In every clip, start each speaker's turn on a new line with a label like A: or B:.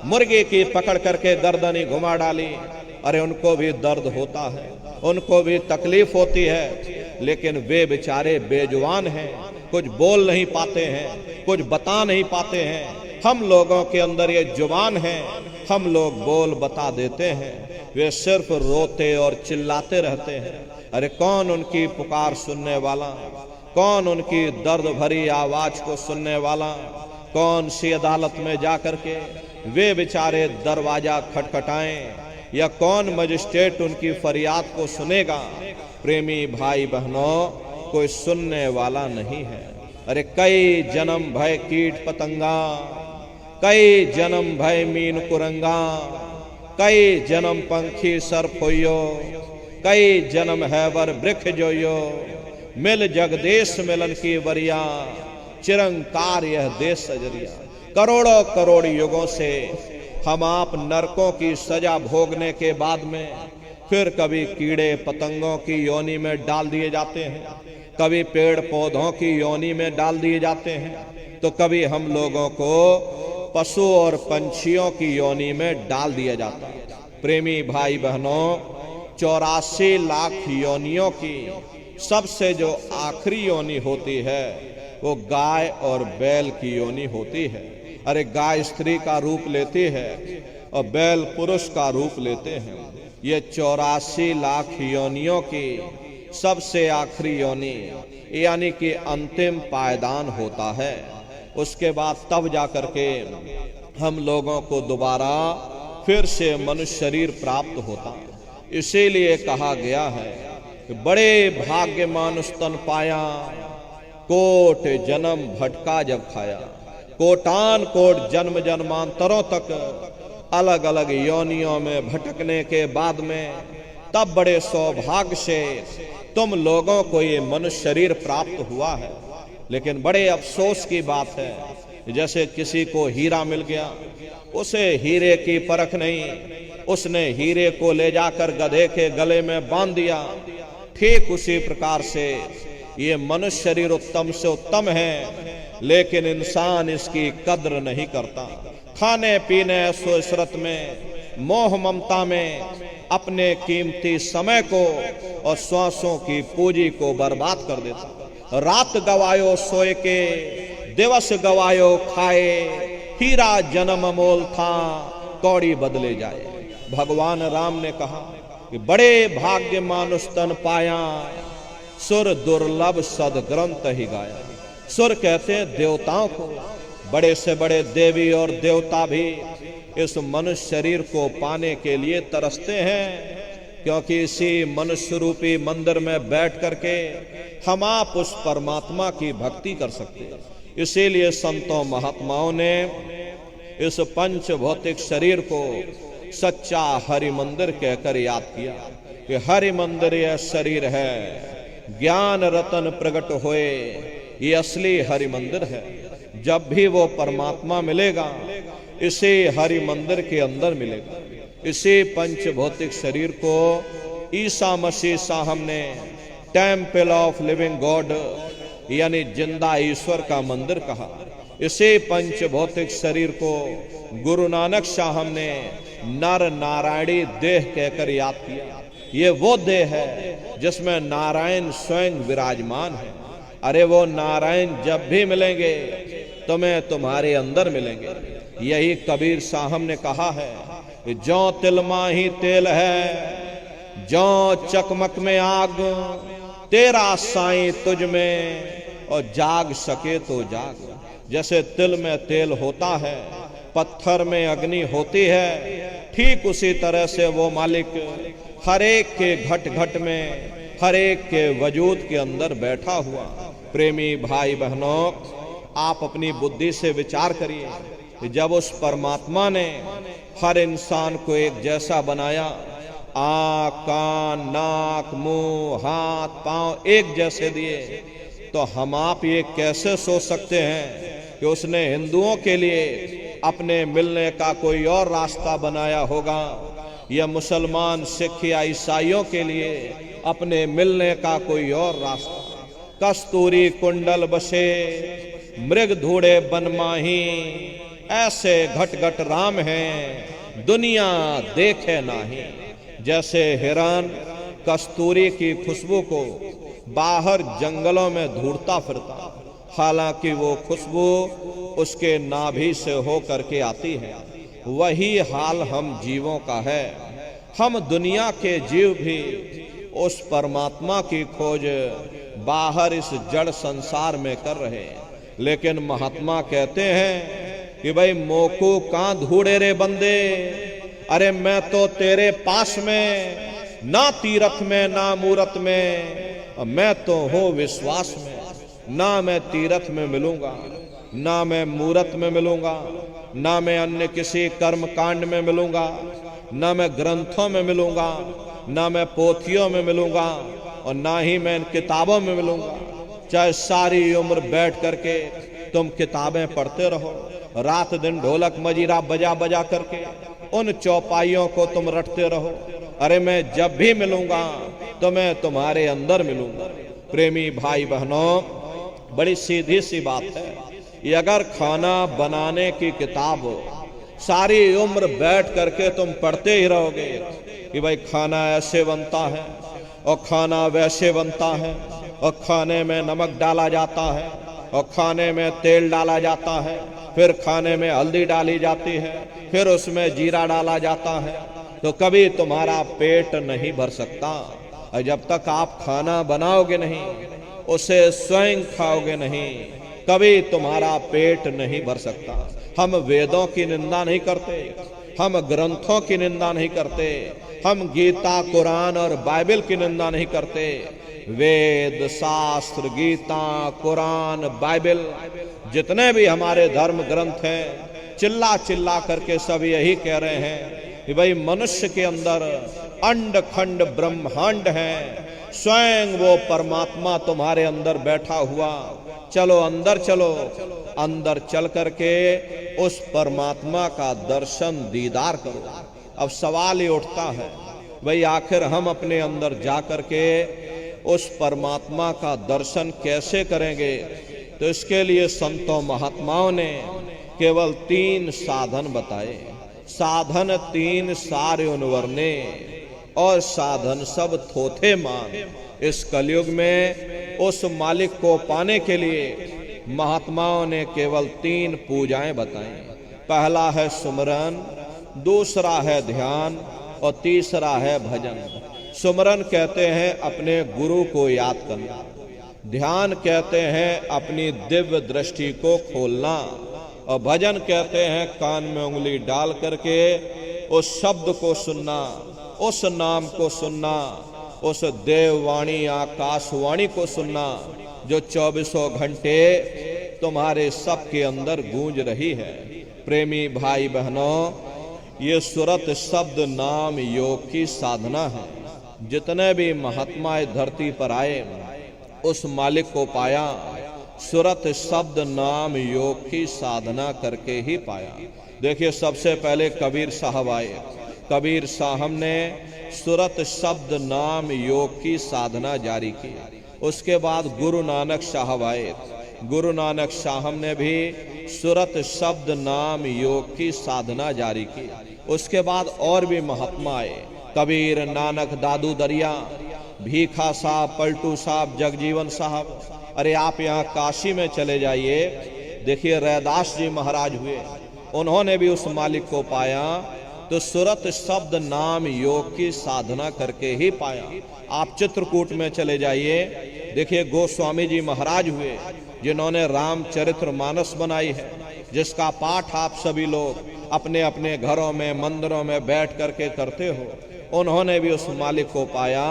A: मुर्गी की पकड़ करके गर्दनी घुमा डाली, अरे उनको भी दर्द होता है, उनको भी तकलीफ होती है, लेकिन वे बेचारे बेजुबान हैं, कुछ बोल नहीं पाते हैं, कुछ बता नहीं पाते हैं। हम लोगों के अंदर ये जुबान है, हम लोग बोल बता देते हैं, वे सिर्फ रोते और चिल्लाते रहते हैं। अरे कौन उनकी पुकार सुनने वाला, कौन उनकी दर्द भरी आवाज को सुनने वाला, कौन सी अदालत में जाकर के वे बेचारे दरवाजा खटखटाएं, या कौन मजिस्ट्रेट उनकी फरियाद को सुनेगा। प्रेमी भाई बहनों, कोई सुनने वाला नहीं है। अरे कई जन्म भय कीट पतंगा, कई जन्म भय मीन कुरंगा, कई जन्म पंखी सर्प होयो, कई जन्म हैवर वृक्ष जोयो, मिल जगदेश मिलन की वरिया, चिरंकार यह देश सजरिया। करोड़ों करोड़ युगों से हम आप नरकों की सजा भोगने के बाद में फिर कभी कीड़े पतंगों की योनि में डाल दिए जाते हैं, कभी पेड़ पौधों की योनि में डाल दिए जाते हैं, तो कभी हम लोगों को पशु और पंछियों की योनि में डाल दिया जाता है। प्रेमी भाई बहनों, 84 लाख योनियों की सबसे जो आखिरी योनि होती है वो गाय और बैल की योनि होती है। अरे गाय स्त्री का रूप लेती है और बैल पुरुष का रूप लेते हैं। ये 84 लाख योनियों की सबसे आखिरी योनि यानी कि अंतिम पायदान होता है। उसके बाद तब जाकर के हम लोगों को दोबारा फिर से मनुष्य शरीर प्राप्त होता। इसीलिए कहा गया है कि बड़े भाग्य मानुष तन पाया, कोट जन्म भटका जब खाया। कोटान कोट जन्म जन्मांतरों तक अलग अलग योनियों में भटकने के बाद में तब बड़े सौभाग्य से तुम लोगों को ये मनुष्य शरीर प्राप्त हुआ है। लेकिन बड़े अफसोस की बात है, जैसे किसी को हीरा मिल गया, उसे हीरे की परख नहीं, उसने हीरे को ले जाकर गधे के गले में बांध दिया। ठीक उसी प्रकार से ये मनुष्य शरीर उत्तम से उत्तम है, लेकिन इंसान इसकी कद्र नहीं करता। खाने पीने ऐशो इशरत में, मोह ममता में अपने कीमती समय को और श्वासों की पूंजी को बर्बाद कर देता। रात गवायो सोए के, दिवस गवायो खाए, हीरा जन्म मोल था, कौड़ी बदले जाए। भगवान राम ने कहा कि बड़े भाग्य मानुष तन पाया, सुर दुर्लभ सदग्रंथ ही गाया। सुर कहते हैं देवताओं को, बड़े से बड़े देवी और देवता भी इस मनुष्य शरीर को पाने के लिए तरसते हैं, क्योंकि इसी मनुष्य रूपी मंदिर में बैठ करके हम आप उस परमात्मा की भक्ति कर सकते हैं। इसीलिए संतों महात्माओं ने इस पंच भौतिक शरीर को सच्चा हरि मंदिर कहकर याद किया कि हरि मंदिर यह शरीर है, ज्ञान रतन प्रकट होए, ये असली हरि मंदिर है। जब भी वो परमात्मा मिलेगा, इसे हरि मंदिर के अंदर मिलेगा। इसी पंच भौतिक शरीर को ईसा मसीह साहब ने टेम्पल ऑफ लिविंग गॉड यानी जिंदा ईश्वर का मंदिर कहा। इसे पंच भौतिक शरीर को गुरु नानक साहब ने नर नारायणी देह कहकर याद किया। ये वो देह है जिसमें नारायण स्वयं विराजमान है। अरे वो नारायण जब भी मिलेंगे तुम्हें तुम्हारे अंदर मिलेंगे। यही कबीर साहब ने कहा है कि जौ तिल माही तेल है, जौ चकमक में आग, तेरा साईं तुझ में और जाग सके तो जाग। जैसे तिल में तेल होता है, पत्थर में अग्नि होती है, ठीक उसी तरह से वो मालिक हर एक के घट घट में, हर एक के वजूद के अंदर बैठा हुआ। प्रेमी भाई बहनों, आप अपनी बुद्धि से विचार करिए कि जब उस परमात्मा ने हर इंसान को एक जैसा बनाया, आँख, कान, नाक, मुंह, हाथ, पांव एक जैसे दिए, तो हम आप ये कैसे सोच सकते हैं कि उसने हिंदुओं के लिए अपने मिलने का कोई और रास्ता बनाया होगा, या मुसलमान, सिख या ईसाइयों के लिए अपने मिलने का कोई और रास्ता। कस्तूरी कुंडल बसे, मृग धूड़े बन माही, ऐसे घट घट राम हैं दुनिया देखे नाही। जैसे हिरन कस्तूरी की खुशबू को बाहर जंगलों में ढूंढता फिरता, हालांकि वो खुशबू उसके नाभि से होकर के आती है, वही हाल हम जीवों का है। हम दुनिया के जीव भी उस परमात्मा की खोज बाहर इस जड़ संसार में कर रहे हैं, लेकिन महात्मा कहते हैं कि भाई मोको कहां ढूंढे रे बंदे, अरे मैं तो तेरे पास में, ना तीरथ में ना मूरत में, मैं तो हूं विश्वास में। ना मैं तीरथ में मिलूंगा, ना मैं मूरत में मिलूंगा, ना मैं अन्य किसी कर्म कांड में मिलूंगा, ना मैं ग्रंथों में मिलूंगा, ना मैं पोथियों में मिलूंगा, और ना ही मैं इन किताबों में मिलूंगा। चाहे सारी उम्र बैठ करके तुम किताबें पढ़ते रहो, रात दिन ढोलक मजीरा बजा बजा करके उन चौपाइयों को तुम रटते रहो, अरे मैं जब भी मिलूंगा तो मैं तुम्हारे अंदर मिलूंगा। प्रेमी भाई बहनों, बड़ी सीधी सी बात है, ये अगर खाना बनाने की किताब सारी उम्र बैठ करके तुम पढ़ते ही रहोगे कि भाई खाना ऐसे बनता है और खाना वैसे बनता है, और खाने में नमक डाला जाता है, और खाने में तेल डाला जाता है, फिर खाने में हल्दी डाली जाती है, फिर उसमें जीरा डाला जाता है, तो कभी तुम्हारा पेट नहीं भर सकता। और जब तक आप खाना बनाओगे नहीं, उसे स्वयं खाओगे नहीं, कभी तुम्हारा पेट नहीं भर सकता। हम वेदों की निंदा नहीं करते, हम ग्रंथों की निंदा नहीं करते, हम गीता कुरान और बाइबल की निंदा नहीं करते। वेद शास्त्र गीता कुरान बाइबल जितने भी हमारे धर्म ग्रंथ हैं, चिल्ला चिल्ला करके सब यही कह रहे हैं कि भाई मनुष्य के अंदर अंड खंड ब्रह्मांड है, स्वयं वो परमात्मा तुम्हारे अंदर बैठा हुआ। चलो अंदर चलो, अंदर चल करके उस परमात्मा का दर्शन दीदार करो। अब सवाल ये उठता है, भाई आखिर हम अपने अंदर जा करके उस परमात्मा का दर्शन कैसे करेंगे? तो इसके लिए संतों महात्माओं ने केवल 3 साधन बताए। साधन 3 सारे उनवरने, और साधन सब थोथे मान। इस कलयुग में उस मालिक को पाने के लिए महात्माओं ने केवल 3 पूजाएं बताई। पहला है सुमरन, दूसरा है ध्यान, और तीसरा है भजन। सुमरन कहते हैं अपने गुरु को याद करना, ध्यान कहते हैं अपनी दिव्य दृष्टि को खोलना, और भजन कहते हैं कान में उंगली डाल करके उस शब्द को सुनना, उस नाम को सुनना, उस देववाणी आकाशवाणी को सुनना जो 24 घंटे तुम्हारे सबके अंदर गूंज रही है। प्रेमी भाई बहनों, ये सुरत शब्द नाम योग की साधना है। जितने भी महात्मा धरती पर आए उस मालिक को पाया, सुरत शब्द नाम योग की साधना करके ही पाया। देखिए, सबसे पहले कबीर साहब आए। कबीर साहब ने सुरत शब्द नाम योग की साधना जारी की। उसके बाद गुरु नानक साहब आए। गुरु नानक साहब ने भी सुरत शब्द नाम योग की साधना जारी की। उसके बाद और भी महात्मा आए, कबीर, नानक, दादू दरिया, भीखा साहब, पलटू साहब, जगजीवन साहब। अरे आप यहाँ काशी में चले जाइए, देखिए रैदास जी महाराज हुए, उन्होंने भी उस मालिक को पाया तो सुरत शब्द नाम योग की साधना करके ही पाया। आप चित्रकूट में चले जाइए, देखिए गोस्वामी जी महाराज हुए जिन्होंने रामचरित्र मानस बनाई है, जिसका पाठ आप सभी लोग अपने अपने घरों में मंदिरों में बैठ करके करते हो। उन्होंने भी उस मालिक को पाया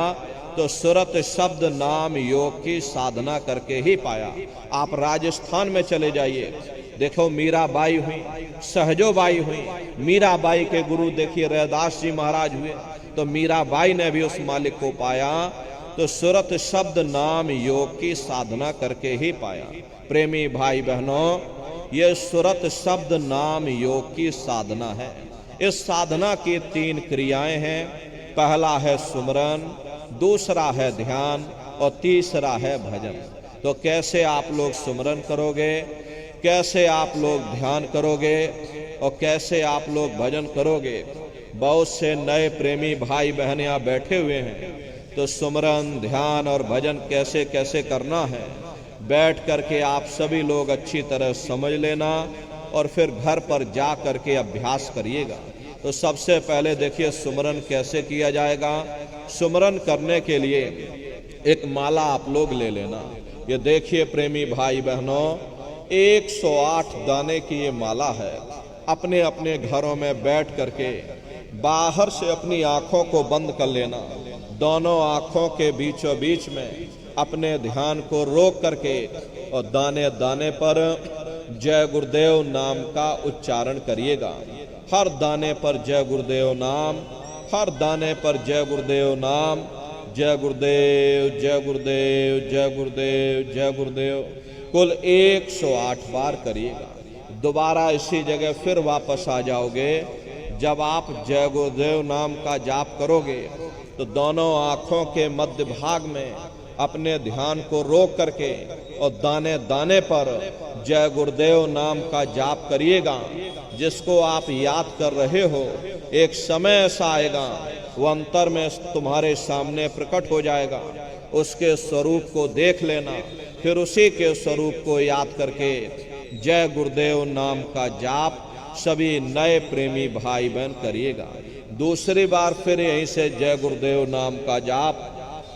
A: तो सुरत शब्द नाम योग की साधना करके ही पाया। आप राजस्थान में चले जाइए, देखो मीराबाई हुई, सहजोबाई हुई। मीराबाई के गुरु देखिए रैदास जी महाराज हुए, तो मीराबाई ने भी उस मालिक को पाया तो सुरत शब्द नाम योग की साधना करके ही पाया। प्रेमी भाई बहनों, ये सुरत शब्द नाम योग की साधना है। इस साधना की 3 क्रियाएं हैं। पहला है सुमरन, दूसरा है ध्यान, और तीसरा है भजन। तो कैसे आप लोग सुमरन करोगे? कैसे आप लोग ध्यान करोगे और कैसे आप लोग भजन करोगे। बहुत से नए प्रेमी भाई बहन यहाँ बैठे हुए हैं, तो सुमरन ध्यान और भजन कैसे कैसे करना है बैठ करके आप सभी लोग अच्छी तरह समझ लेना और फिर घर पर जा करके अभ्यास करिएगा। तो सबसे पहले देखिए सुमरन कैसे किया जाएगा। सुमरन करने के लिए एक माला आप लोग ले लेना। ये देखिए प्रेमी भाई बहनों, 108 दाने की ये माला है। अपने अपने घरों में बैठ करके बाहर से अपनी आंखों को बंद कर लेना। दोनों आंखों के बीचों बीच में अपने ध्यान को रोक करके और दाने दाने पर जय गुरुदेव नाम का उच्चारण करिएगा। हर दाने पर जय गुरुदेव नाम, हर दाने पर जय गुरुदेव नाम, जय गुरुदेव जय गुरुदेव जय गुरुदेव जय गुरुदेव, कुल 108 बार करिएगा। दोबारा इसी जगह फिर वापस आ जाओगे। जब आप जय गुरुदेव नाम का जाप करोगे तो दोनों आंखों के मध्य भाग में अपने ध्यान को रोक करके और दाने दाने पर जय गुरुदेव नाम का जाप करिएगा। जिसको आप याद कर रहे हो, एक समय ऐसा आएगा वो अंतर में तुम्हारे सामने प्रकट हो जाएगा। उसके स्वरूप को देख लेना, फिर उसी के स्वरूप को याद करके जय गुरुदेव नाम का जाप सभी नए प्रेमी भाई बहन करिएगा। दूसरी बार फिर यहीं से जय गुरुदेव नाम का जाप,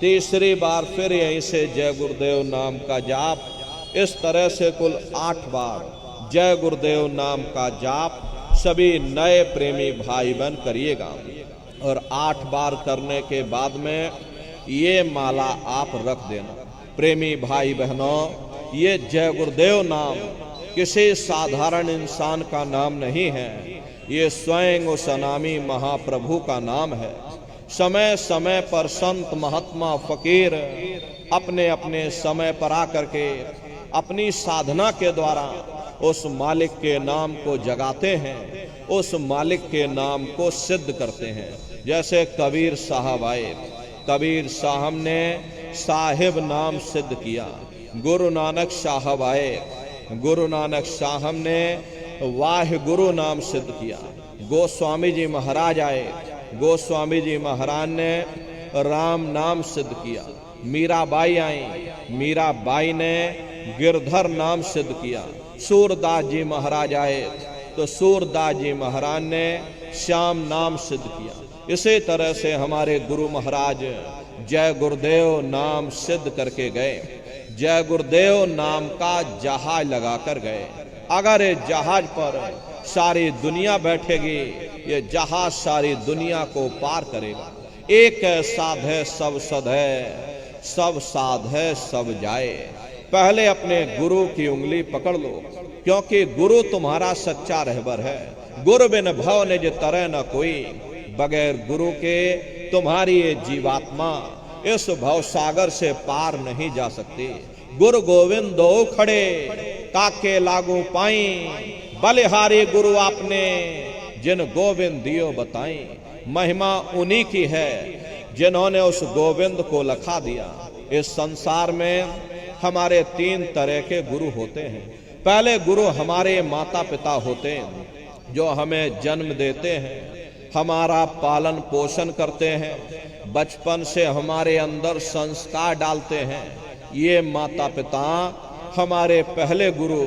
A: तीसरी बार फिर यहीं से जय गुरुदेव नाम का जाप। इस तरह से कुल 8 बार जय गुरुदेव नाम का जाप सभी नए प्रेमी भाई बहन करिएगा। और 8 बार करने के बाद में ये माला आप रख देना। प्रेमी भाई बहनों, ये जय गुरुदेव नाम किसी साधारण इंसान का नाम नहीं है, ये स्वयं उस अनामी महाप्रभु का नाम है। समय समय पर संत महात्मा फकीर अपने अपने समय पर आकर के अपनी साधना के द्वारा उस मालिक के नाम को जगाते हैं, उस मालिक के नाम को सिद्ध करते हैं। जैसे कबीर साहब आए, कबीर साहब ने साहिब नाम सिद्ध किया। गुरु नानक साहब आए, गुरु नानक साहब ने वाह गुरु नाम सिद्ध किया। गोस्वामी जी महाराज आए, गोस्वामी जी महाराज ने राम नाम सिद्ध किया। मीराबाई आई, मीराबाई ने गिरधर नाम सिद्ध किया। सूरदास जी महाराज आए तो सूरदास जी महाराज ने श्याम नाम सिद्ध किया। इसी तरह से हमारे गुरु महाराज जय गुरुदेव नाम सिद्ध करके गए। जय गुरुदेव नाम का जहाज लगा कर गए। अगर ये जहाज पर सारी दुनिया बैठेगी, ये जहाज सारी दुनिया को पार करेगा। एक साध है सब सद है, सब साध है सब जाए। पहले अपने गुरु की उंगली पकड़ लो, क्योंकि गुरु तुम्हारा सच्चा रहबर है। गुरु बिन भव निज तरह न कोई, बगैर गुरु के तुम्हारी ये जीवात्मा इस भव सागर से पार नहीं जा सकती। गुरु गोविंद दो खड़े काके लागू पाई, बलिहारी गुरु आपने जिन गोविंद दियो बताई। महिमा उन्हीं की है जिन्होंने उस गोविंद को लखा दिया। इस संसार में हमारे 3 तरह के गुरु होते हैं। पहले गुरु हमारे माता पिता होते हैं, जो हमें जन्म देते हैं, हमारा पालन पोषण करते हैं, बचपन से हमारे अंदर संस्कार डालते हैं। ये माता पिता हमारे पहले गुरु,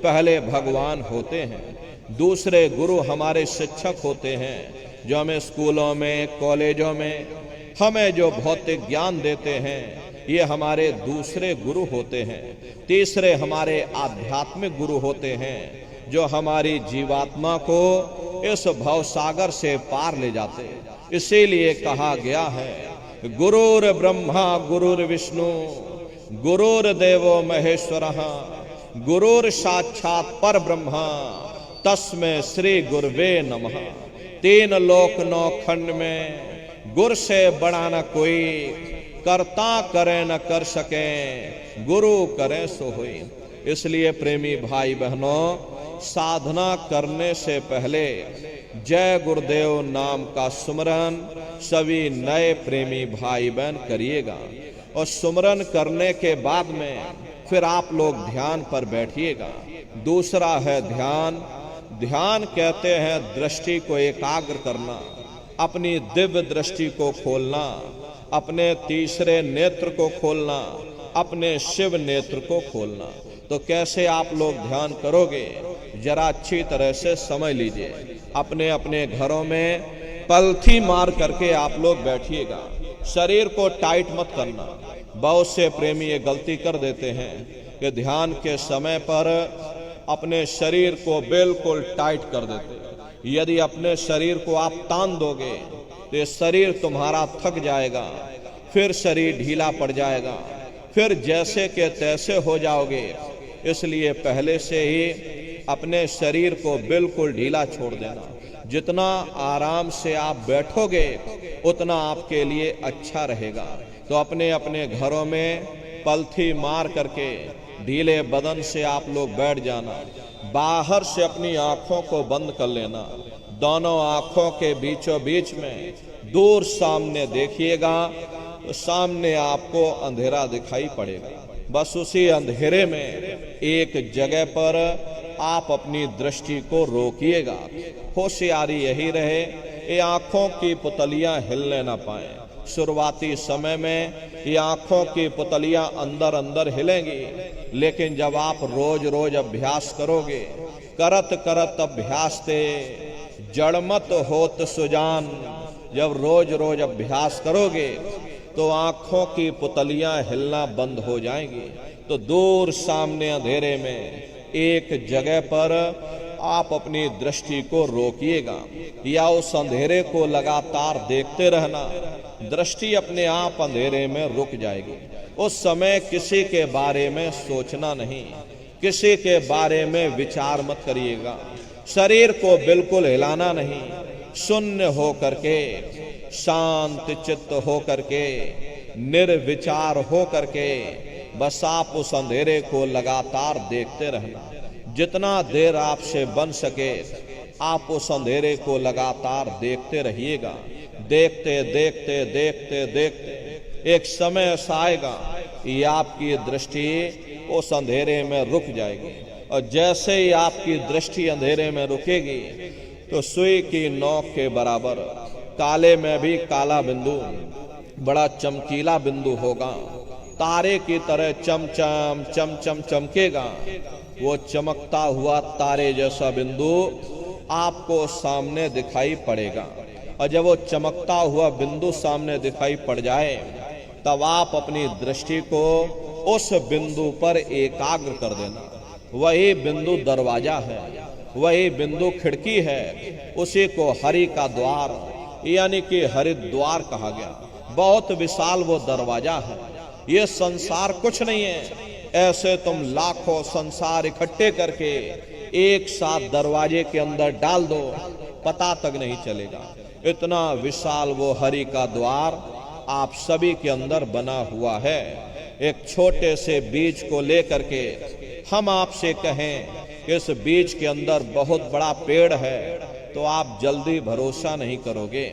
A: पहले भगवान होते हैं। दूसरे गुरु हमारे शिक्षक होते हैं, जो हमें स्कूलों में कॉलेजों में हमें जो भौतिक ज्ञान देते हैं, ये हमारे दूसरे गुरु होते हैं। तीसरे हमारे आध्यात्मिक गुरु होते हैं, जो हमारी जीवात्मा को इस भव सागर से पार ले जाते हैं। इसीलिए कहा गया है, गुरुर ब्रह्मा गुरुर विष्णु गुरुर्देवो महेश्वरः गुरुर साक्षात पर ब्रह्मा तस्मै श्री गुरुवे नमः। 3 लोक 9 खंड में गुरु से बड़ा न कोई, करता करे न कर सके, गुरु करे सो होई। इसलिए प्रेमी भाई बहनों, साधना करने से पहले जय गुरुदेव नाम का सुमरन सभी नए प्रेमी भाई बहन करिएगा। और सुमरन करने के बाद में फिर आप लोग ध्यान पर बैठिएगा। दूसरा है ध्यान। ध्यान कहते हैं दृष्टि को एकाग्र करना, अपनी दिव्य दृष्टि को खोलना, अपने तीसरे नेत्र को खोलना, अपने शिव नेत्र को खोलना। तो कैसे आप लोग ध्यान करोगे, जरा अच्छी तरह से समझ लीजिए। अपने अपने घरों में पलथी मार करके आप लोग बैठिएगा, शरीर को टाइट मत करना। बहुत से प्रेमी ये गलती कर देते हैं कि ध्यान के समय पर अपने शरीर को बिल्कुल टाइट कर देते हैं। यदि अपने शरीर को आप तान दोगे तो शरीर तुम्हारा थक जाएगा, फिर शरीर ढीला पड़ जाएगा, फिर जैसे के तैसे हो जाओगे। इसलिए पहले से ही अपने शरीर को बिल्कुल ढीला छोड़ देना। जितना आराम से आप बैठोगे उतना आपके लिए अच्छा रहेगा। तो अपने अपने घरों में पलथी मार करके ढीले बदन से आप लोग बैठ जाना। बाहर से अपनी आंखों को बंद कर लेना, दोनों आंखों के बीचों बीच में दूर सामने देखिएगा तो सामने आपको अंधेरा दिखाई पड़ेगा। बस उसी अंधेरे में एक जगह पर आप अपनी दृष्टि को रोकिएगा। होशियारी यही रहे ये आंखों की पुतलियां हिलने ना पाए। शुरुआती समय में ये आंखों की पुतलियां अंदर अंदर हिलेंगी, लेकिन जब आप रोज रोज अभ्यास करोगे, करत करत अभ्यास ते जड़मत होत सुजान, जब रोज रोज अभ्यास करोगे तो आंखों की पुतलियां हिलना बंद हो जाएंगी। तो दूर सामने अंधेरे में एक जगह पर आप अपनी दृष्टि को रोकिएगा या उस अंधेरे को लगातार देखते रहना। दृष्टि अपने आप अंधेरे में रुक जाएगी। उस समय किसी के बारे में सोचना नहीं, किसी के बारे में विचार मत करिएगा। शरीर को बिल्कुल हिलाना नहीं, शून्य हो करके, शांत चित्त हो करके, निर्विचार हो करके बस आप उस अंधेरे को लगातार देखते रहना। जितना देर आपसे बन सके आप उस अंधेरे को लगातार देखते रहिएगा। देखते देखते देखते देखते एक समय ऐसा आएगा कि आपकी दृष्टि उस अंधेरे में रुक जाएगी। और जैसे ही आपकी दृष्टि अंधेरे में रुकेगी तो सुई की नोक के बराबर काले में भी काला बिंदु, बड़ा चमकीला बिंदु होगा, तारे की तरह चमचम चमचम चमकेगा। वो चमकता हुआ तारे जैसा बिंदु आपको सामने दिखाई पड़ेगा। और जब वो चमकता हुआ बिंदु सामने दिखाई पड़ जाए तब आप अपनी दृष्टि को उस बिंदु पर एकाग्र कर देना। वही बिंदु दरवाजा है, वही बिंदु खिड़की है, उसी को हरि का द्वार यानी कि हरिद्वार कहा गया। बहुत विशाल वो दरवाजा है। ये संसार कुछ नहीं है। ऐसे तुम लाखों संसार इकट्ठे करके एक साथ दरवाजे के अंदर डाल दो, पता तक नहीं चलेगा। इतना विशाल वो हरि का द्वार आप सभी के अंदर बना हुआ है। एक छोटे से बीज को लेकर के हम आपसे कहें इस बीज के अंदर बहुत बड़ा पेड़ है तो आप जल्दी भरोसा नहीं करोगे।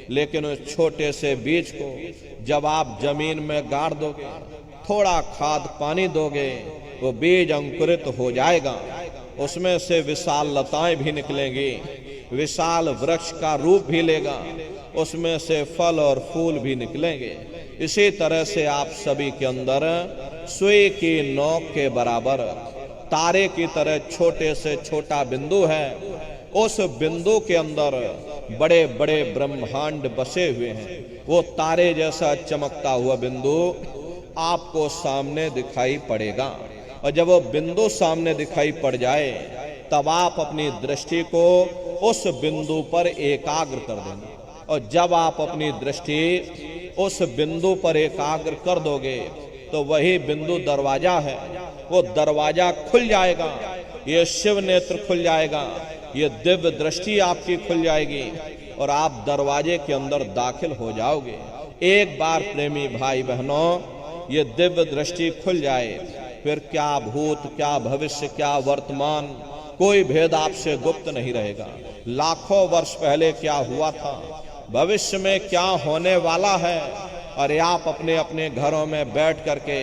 A: लेकिन उस छोटे से बीज को जब आप जमीन में गाड़ दोगे, थोड़ा खाद पानी दोगे, वो बीज अंकुरित हो जाएगा। उसमें से विशाल लताएं भी निकलेंगी, विशाल वृक्ष का रूप भी लेगा, उसमें से फल और फूल भी निकलेंगे। इसी तरह से आप सभी के अंदर सुई की नोक के बराबर तारे की तरह छोटे से छोटा बिंदु है। उस बिंदु के अंदर बड़े बड़े ब्रह्मांड बसे हुए हैं। वो तारे जैसा चमकता हुआ बिंदु आपको सामने दिखाई पड़ेगा। और जब वो बिंदु सामने दिखाई पड़ जाए तब आप अपनी दृष्टि को उस बिंदु पर एकाग्र कर देना। और जब आप अपनी दृष्टि उस बिंदु पर एकाग्र कर दोगे तो वही बिंदु दरवाजा है। वो दरवाजा खुल जाएगा, ये शिव नेत्र खुल जाएगा, ये दिव्य दृष्टि आपकी खुल जाएगी और आप दरवाजे के अंदर दाखिल हो जाओगे। एक बार प्रेमी भाई बहनों ये दिव्य दृष्टि खुल जाए, फिर क्या भूत, क्या भविष्य, क्या वर्तमान, कोई भेद आपसे गुप्त नहीं रहेगा। लाखों वर्ष पहले क्या हुआ था, भविष्य में क्या होने वाला है, और आप अपने अपने घरों में बैठ करके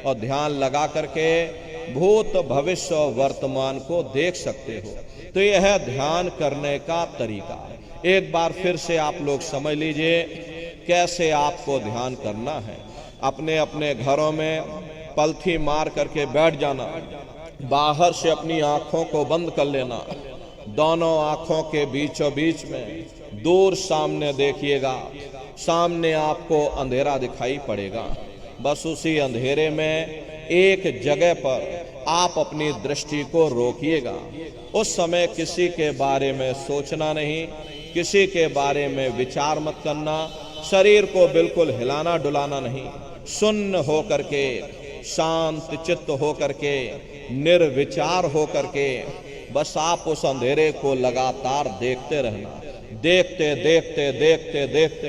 A: और ध्यान लगा करके भूत भविष्य और वर्तमान को देख सकते हो। तो यह है ध्यान करने का तरीका। एक बार फिर से आप लोग समझ लीजिए कैसे आपको ध्यान करना है। अपने अपने घरों में पलथी मार करके बैठ जाना, बाहर से अपनी आंखों को बंद कर लेना, दोनों आंखों के बीचों बीच में दूर सामने देखिएगा, सामने आपको अंधेरा दिखाई पड़ेगा। बस उसी अंधेरे में एक जगह पर आप अपनी दृष्टि को रोकिएगा। उस समय किसी के बारे में सोचना नहीं, किसी के बारे में विचार मत करना, शरीर को बिल्कुल हिलाना डुलाना नहीं, शून्य हो करके, शांत चित्त हो करके, निर्विचार हो करके बस आप उस अंधेरे को लगातार देखते रहना। देखते देखते देखते देखते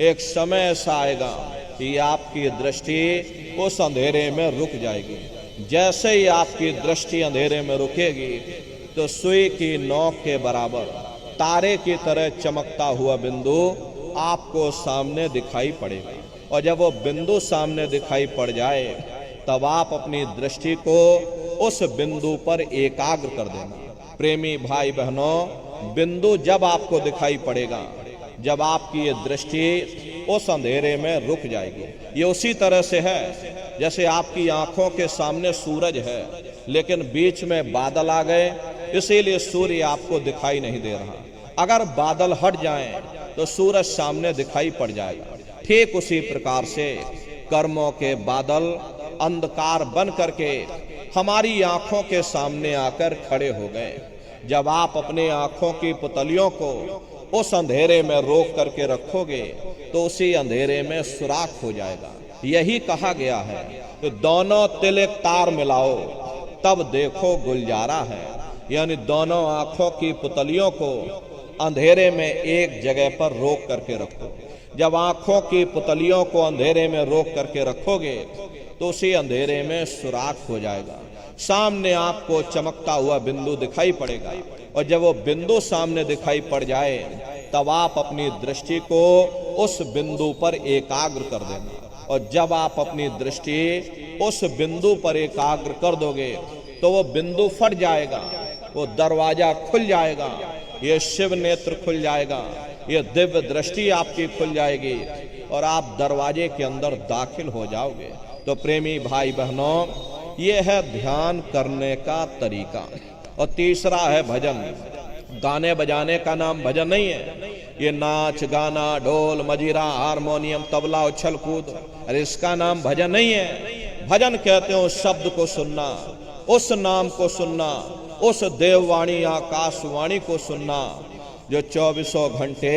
A: एक समय ऐसा आएगा कि आपकी दृष्टि उस अंधेरे में रुक जाएगी। जैसे ही आपकी दृष्टि अंधेरे में रुकेगी तो सुई की नोक के बराबर तारे की तरह चमकता हुआ बिंदु आपको सामने दिखाई पड़ेगा। और जब वो बिंदु सामने दिखाई पड़ जाए तब आप अपनी दृष्टि को उस बिंदु पर एकाग्र कर देना। प्रेमी भाई बहनों, बिंदु जब आपको दिखाई पड़ेगा जब आपकी ये दृष्टि उस अंधेरे में रुक जाएगी। ये उसी तरह से है जैसे आपकी आंखों के सामने सूरज है लेकिन बीच में बादल आ गए, इसीलिए सूर्य आपको दिखाई नहीं दे रहा। अगर बादल हट जाएं तो सूरज सामने दिखाई पड़ जाएगा। ठीक उसी प्रकार से कर्मों के बादल अंधकार बन करके हमारी आंखों के सामने आकर खड़े हो गए। जब आप अपने आंखों की पुतलियों को उस अंधेरे में रोक करके रखोगे तो उसी अंधेरे में सुराख हो जाएगा। यही कहा गया है कि दोनों तिल एक तार मिलाओ तब देखो गुलजारा है। यानी दोनों आंखों की पुतलियों को अंधेरे में एक जगह पर रोक करके रखो। जब आंखों की पुतलियों को अंधेरे में रोक करके रखोगे तो उसी अंधेरे में सुराख हो जाएगा। सामने आपको चमकता हुआ बिंदु दिखाई पड़ेगा और जब वो बिंदु सामने दिखाई पड़ जाए तब आप अपनी दृष्टि को उस बिंदु पर एकाग्र कर देना। और जब आप अपनी दृष्टि उस बिंदु पर एकाग्र कर दोगे तो वो बिंदु फट जाएगा, वो दरवाजा खुल जाएगा, ये शिव नेत्र खुल जाएगा, ये दिव्य दृष्टि आपकी खुल जाएगी और आप दरवाजे के अंदर दाखिल हो जाओगे। तो प्रेमी भाई बहनों, ये है ध्यान करने का तरीका। और तीसरा है भजन। गाने बजाने का नाम भजन नहीं है। ये नाच गाना, ढोल मजीरा, हारमोनियम, तबला, उछल कूद, अरे इसका नाम भजन नहीं है। भजन कहते हो शब्द को सुनना, उस नाम को सुनना, उस देववाणी आकाशवाणी को सुनना जो 24 घंटे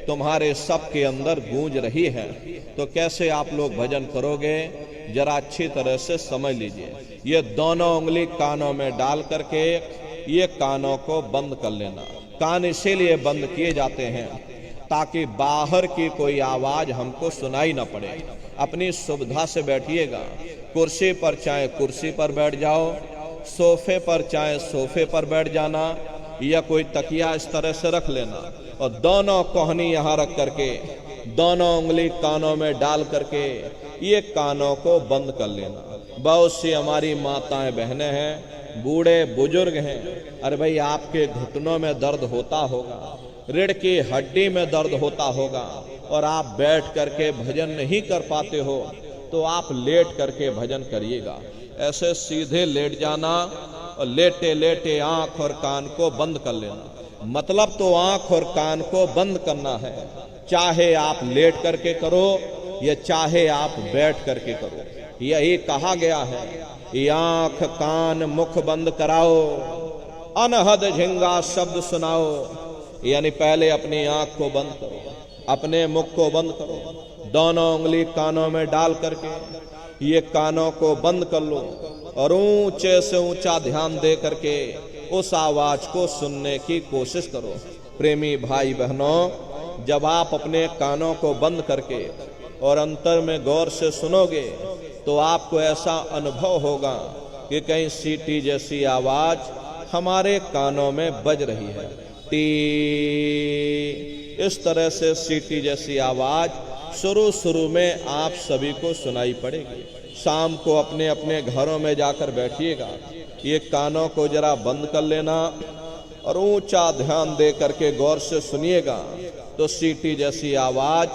A: तुम्हारे सबके अंदर गूंज रही है। तो कैसे आप लोग भजन करोगे जरा अच्छी तरह से समझ लीजिए। ये दोनों उंगली कानों में डाल करके ये कानों को बंद कर लेना। कान इसीलिए बंद किए जाते हैं ताकि बाहर की कोई आवाज हमको सुनाई ना पड़े। अपनी सुविधा से बैठिएगा। कुर्सी पर चाहे कुर्सी पर बैठ जाओ, सोफे पर चाहे सोफे पर बैठ जाना, या कोई तकिया इस तरह से रख लेना और दोनों कोहनी यहाँ रख करके दोनों उंगली कानों में डाल करके ये कानों को बंद कर लेना। बहुत सी हमारी माताएं बहनें हैं, बूढ़े बुजुर्ग हैं, अरे भाई आपके घुटनों में दर्द होता होगा, रीढ़ की हड्डी में दर्द होता होगा और आप बैठ करके भजन नहीं कर पाते हो तो आप लेट करके भजन करिएगा। ऐसे सीधे लेट जाना और लेटे लेटे आंख और कान को बंद कर लेना। मतलब तो आंख और कान को बंद करना है, चाहे आप लेट करके करो या चाहे आप बैठ करके करो। यही कहा गया है, आंख कान मुख बंद कराओ, अनहद झिंगा शब्द सुनाओ। यानी पहले अपनी आंख को बंद करो, अपने मुख को बंद करो, दोनों उंगली कानों में डाल करके ये कानों को बंद कर लो और ऊंचे से ऊंचा ध्यान दे करके उस आवाज को सुनने की कोशिश करो। प्रेमी भाई बहनों, जब आप अपने कानों को बंद करके और अंतर में गौर से सुनोगे तो आपको ऐसा अनुभव होगा कि कहीं सीटी जैसी आवाज हमारे कानों में बज रही है। टी, इस तरह से सीटी जैसी आवाज शुरू में आप सभी को सुनाई पड़ेगी। शाम को अपने अपने घरों में जाकर बैठिएगा, ये कानों को जरा बंद कर लेना और ऊंचा ध्यान दे करके गौर से सुनिएगा, तो सीटी जैसी आवाज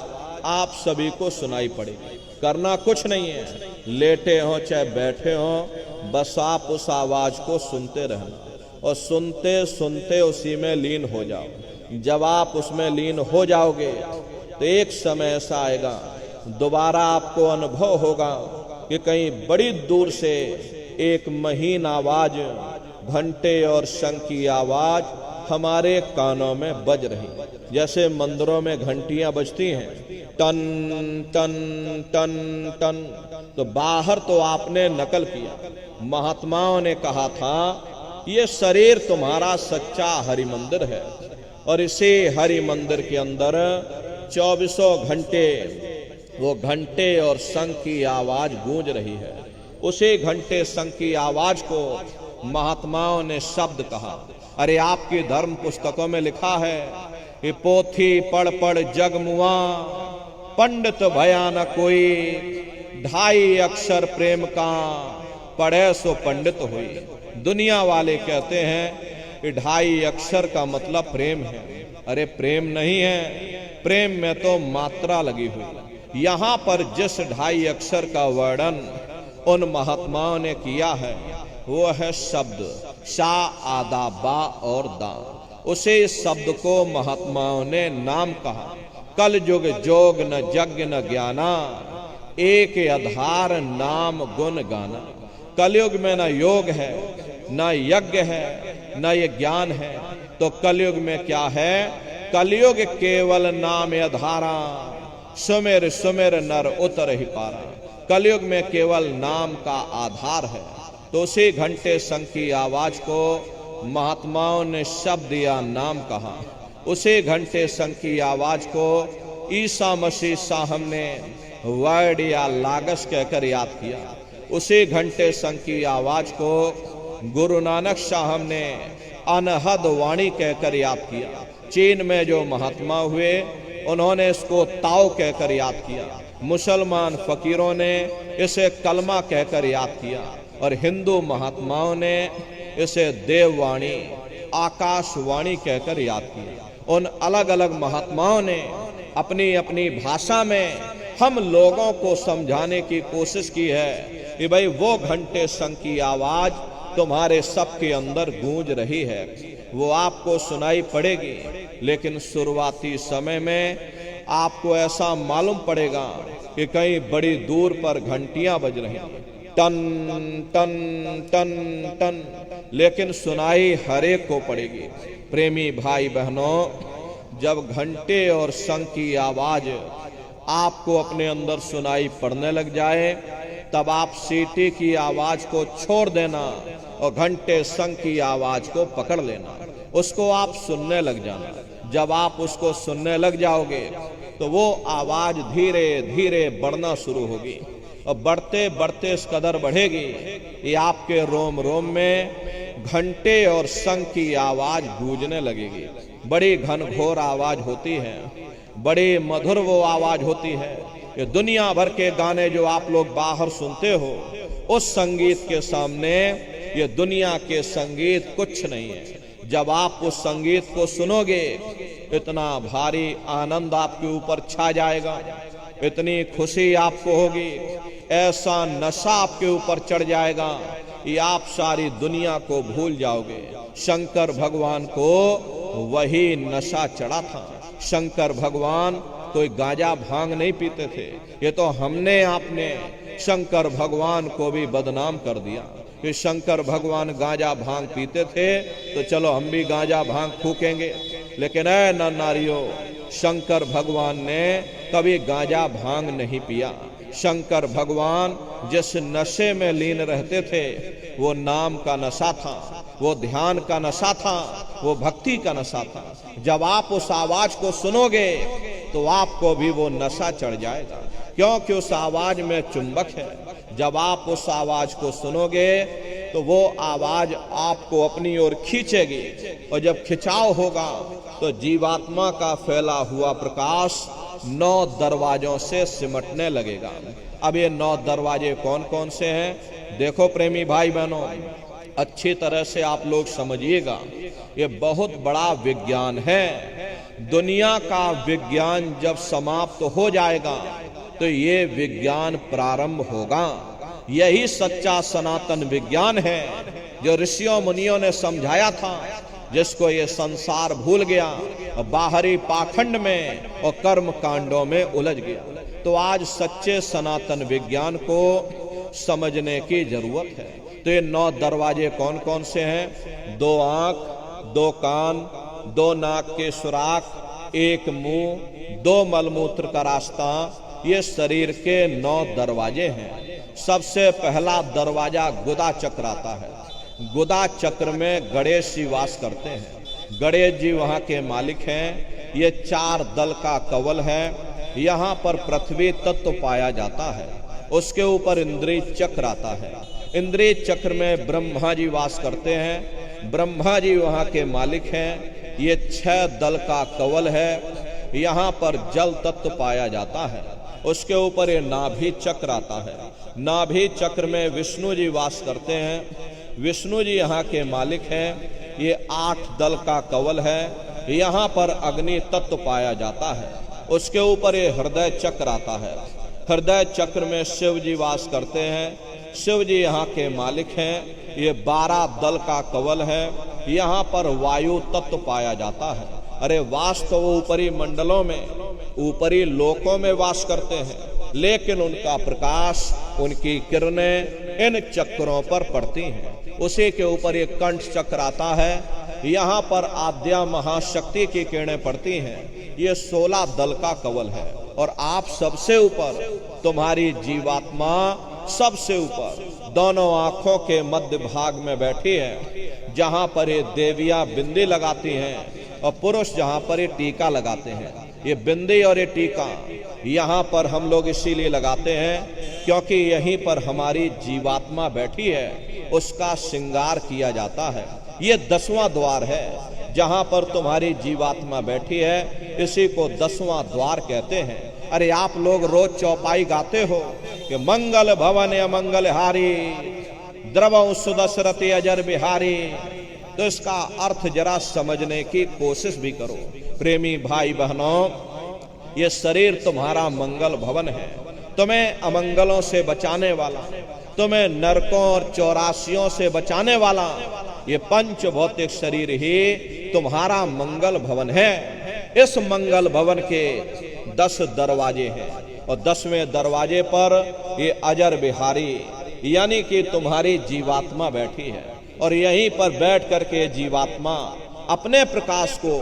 A: आप सभी को सुनाई पड़ेगी। करना कुछ नहीं है, लेटे हो चाहे बैठे हो, बस आप उस आवाज को सुनते रहना और सुनते सुनते उसी में लीन हो जाओ। जब आप उसमें लीन हो जाओगे तो एक समय ऐसा आएगा, दोबारा आपको अनुभव होगा कि कहीं बड़ी दूर से एक महीन आवाज, घंटे और शंख की आवाज हमारे कानों में बज रही, जैसे मंदिरों में घंटियां बजती हैं, टन टन टन टन। तो बाहर तो आपने नकल किया। महात्माओं ने कहा था ये शरीर तुम्हारा सच्चा हरि मंदिर है और इसी हरि मंदिर के अंदर 24 घंटे वो घंटे और शंख की आवाज गूंज रही है। उसी घंटे शंख की आवाज को महात्माओं ने शब्द कहा। अरे आपकी धर्म पुस्तकों में लिखा है कि पोथी पढ़ पढ़ जग मुआ, पंडित भया न कोई, 2.5 अक्षर प्रेम का, पढ़े सो पंडित हुई। दुनिया वाले कहते हैं कि 2.5 अक्षर का मतलब प्रेम है। अरे प्रेम नहीं है, प्रेम में तो मात्रा लगी हुई। यहाँ पर जिस 2.5 अक्षर का वर्णन उन महात्माओं ने किया है वो है शब्द शा, आदा, बा और दा। उसे शब्द को महात्माओं ने नाम कहा। कल युग जोग न यज्ञ न ज्ञाना, एक आधार नाम गुण गाना। कलयुग में न योग है, न यज्ञ है, न ये ज्ञान है, तो कलयुग में क्या है? कलयुग केवल नाम आधारा, सुमेर सुमेर नर उतर ही पारा। कलयुग में केवल नाम का आधार है। तो उसी घंटे शंख की आवाज को महात्माओं ने शब्द या नाम कहा। उसी घंटे शंख की आवाज को ईसा मसीह साहब ने वर्ड या लागस कहकर याद किया। उसी घंटे शंख की आवाज को गुरु नानक साहब ने अनहद वाणी कहकर याद किया। चीन में जो महात्मा हुए उन्होंने इसको ताओ कहकर याद किया। मुसलमान फकीरों ने इसे कलमा कहकर याद किया और हिंदू महात्माओं ने इसे देववाणी, आकाशवाणी कहकर याद किया। उन अलग अलग महात्माओं ने अपनी अपनी भाषा में हम लोगों को समझाने की कोशिश की है कि भाई वो घंटे शंख की आवाज तुम्हारे सबके अंदर गूंज रही है, वो आपको सुनाई पड़ेगी। लेकिन शुरुआती समय में आपको ऐसा मालूम पड़ेगा कि कहीं बड़ी दूर पर घंटियां बज रही हैं, टन टन टन टन, लेकिन सुनाई हर एक को पड़ेगी। प्रेमी भाई बहनों, जब घंटे और शंख की आवाज आपको अपने अंदर सुनाई पड़ने लग जाए, तब आप सीटी की आवाज को छोड़ देना और घंटे शंख की आवाज को पकड़ लेना, उसको आप सुनने लग जाना। जब आप उसको सुनने लग जाओगे तो वो आवाज धीरे धीरे बढ़ना शुरू होगी और बढ़ते बढ़ते इस कदर बढ़ेगी ये आपके रोम रोम में घंटे और शंख की आवाज गूंजने लगेगी। बड़ी घनघोर आवाज होती है, बड़ी मधुर वो आवाज होती है कि दुनिया भर के गाने जो आप लोग बाहर सुनते हो, उस संगीत के सामने ये दुनिया के संगीत कुछ नहीं है। जब आप उस संगीत को सुनोगे, इतना भारी आनंद आपके ऊपर छा जाएगा, इतनी खुशी आपको होगी, ऐसा नशा आपके ऊपर चढ़ जाएगा कि आप सारी दुनिया को भूल जाओगे। शंकर भगवान को वही नशा चढ़ा था। शंकर भगवान कोई गांजा भांग नहीं पीते थे। ये तो हमने आपने शंकर भगवान को भी बदनाम कर दिया कि शंकर भगवान गांजा भांग पीते थे तो चलो हम भी गांजा भांग फूकेंगे। लेकिन ऐ नर नारियों, शंकर भगवान ने कभी गांजा भांग नहीं पिया। शंकर भगवान जिस नशे में लीन रहते थे वो नाम का नशा था, वो ध्यान का नशा था, वो भक्ति का नशा था। जब आप उस आवाज को सुनोगे तो आपको भी वो नशा चढ़ जाएगा, क्योंकि उस आवाज में चुंबक है। जब आप उस आवाज को सुनोगे तो वो आवाज आपको अपनी ओर खींचेगी और जब खिंचाव होगा तो जीवात्मा का फैला हुआ प्रकाश 9 दरवाजों से सिमटने लगेगा। अब ये 9 दरवाजे कौन कौन से हैं? देखो प्रेमी भाई बहनों, अच्छी तरह से आप लोग समझिएगा, ये बहुत बड़ा विज्ञान है। दुनिया का विज्ञान जब समाप्त हो जाएगा तो ये विज्ञान प्रारंभ होगा। यही सच्चा सनातन विज्ञान है जो ऋषियों मुनियों ने समझाया था, जिसको ये संसार भूल गया और बाहरी पाखंड में और कर्म कांडों में उलझ गया। तो आज सच्चे सनातन विज्ञान को समझने की जरूरत है। तो ये 9 दरवाजे कौन कौन से हैं? 2 आंख, 2 कान, 2 नाक के सुराख, 1 मुंह, 2 मलमूत्र का रास्ता, ये शरीर के 9 दरवाजे हैं। सबसे पहला दरवाजा गुदा चक्र आता है। गुदा चक्र में गणेश जी वास करते हैं। गणेश जी वहाँ के मालिक हैं। ये 4 दल का कवल है। यहाँ पर पृथ्वी तत्व पाया जाता है। उसके ऊपर इंद्रिय चक्र आता है। इंद्रिय चक्र में ब्रह्मा जी वास करते हैं। ब्रह्मा जी वहाँ के मालिक हैं। ये 6 दल का कवल है। यहाँ पर जल तत्व पाया जाता है। उसके ऊपर ये नाभि चक्र आता है। नाभि चक्र में विष्णु जी वास करते हैं। विष्णु जी यहाँ के मालिक हैं। ये 8 दल का कवल है। यहाँ पर अग्नि तत्व पाया जाता है। उसके ऊपर ये हृदय चक्र आता है। हृदय चक्र में शिव जी वास करते हैं। शिव जी यहाँ के मालिक हैं। ये 12 दल का कवल है। यहाँ पर वायु तत्व पाया जाता है। अरे वास तो वो ऊपरी मंडलों में, ऊपरी लोकों में वास करते हैं, लेकिन उनका प्रकाश, उनकी किरणें इन चक्रों पर पड़ती हैं। उसी के ऊपर एक कंठ चक्र आता है। यहाँ पर आद्या महाशक्ति की किरणें पड़ती हैं। ये 16 दल का कवल है। और आप सबसे ऊपर, तुम्हारी जीवात्मा सबसे ऊपर दोनों आंखों के मध्य भाग में बैठी है, जहाँ पर ये देवियां बिंदी लगाती हैं और पुरुष जहाँ पर ये टीका लगाते हैं। ये बिंदी और ये टीका यहाँ पर हम लोग इसीलिए लगाते हैं क्योंकि यहीं पर हमारी जीवात्मा बैठी है, उसका श्रृंगार किया जाता है। ये 10वां द्वार है जहाँ पर तुम्हारी जीवात्मा बैठी है, इसी को 10वां द्वार कहते हैं। अरे आप लोग रोज चौपाई गाते हो कि मंगल भवन अमंगल हारी, द्रवं सुदशरथि अजर बिहारी। तो इसका अर्थ जरा समझने की कोशिश भी करो। प्रेमी भाई बहनों, ये शरीर तुम्हारा मंगल भवन है, तुम्हें अमंगलों से बचाने वाला, तुम्हें नरकों और 84 से बचाने वाला ये पंच भौतिक शरीर ही तुम्हारा मंगल भवन है। इस मंगल भवन के 10 दरवाजे हैं और 10वें दरवाजे पर ये अजर बिहारी यानी कि तुम्हारी जीवात्मा बैठी है। और यहीं पर बैठ करके जीवात्मा अपने प्रकाश को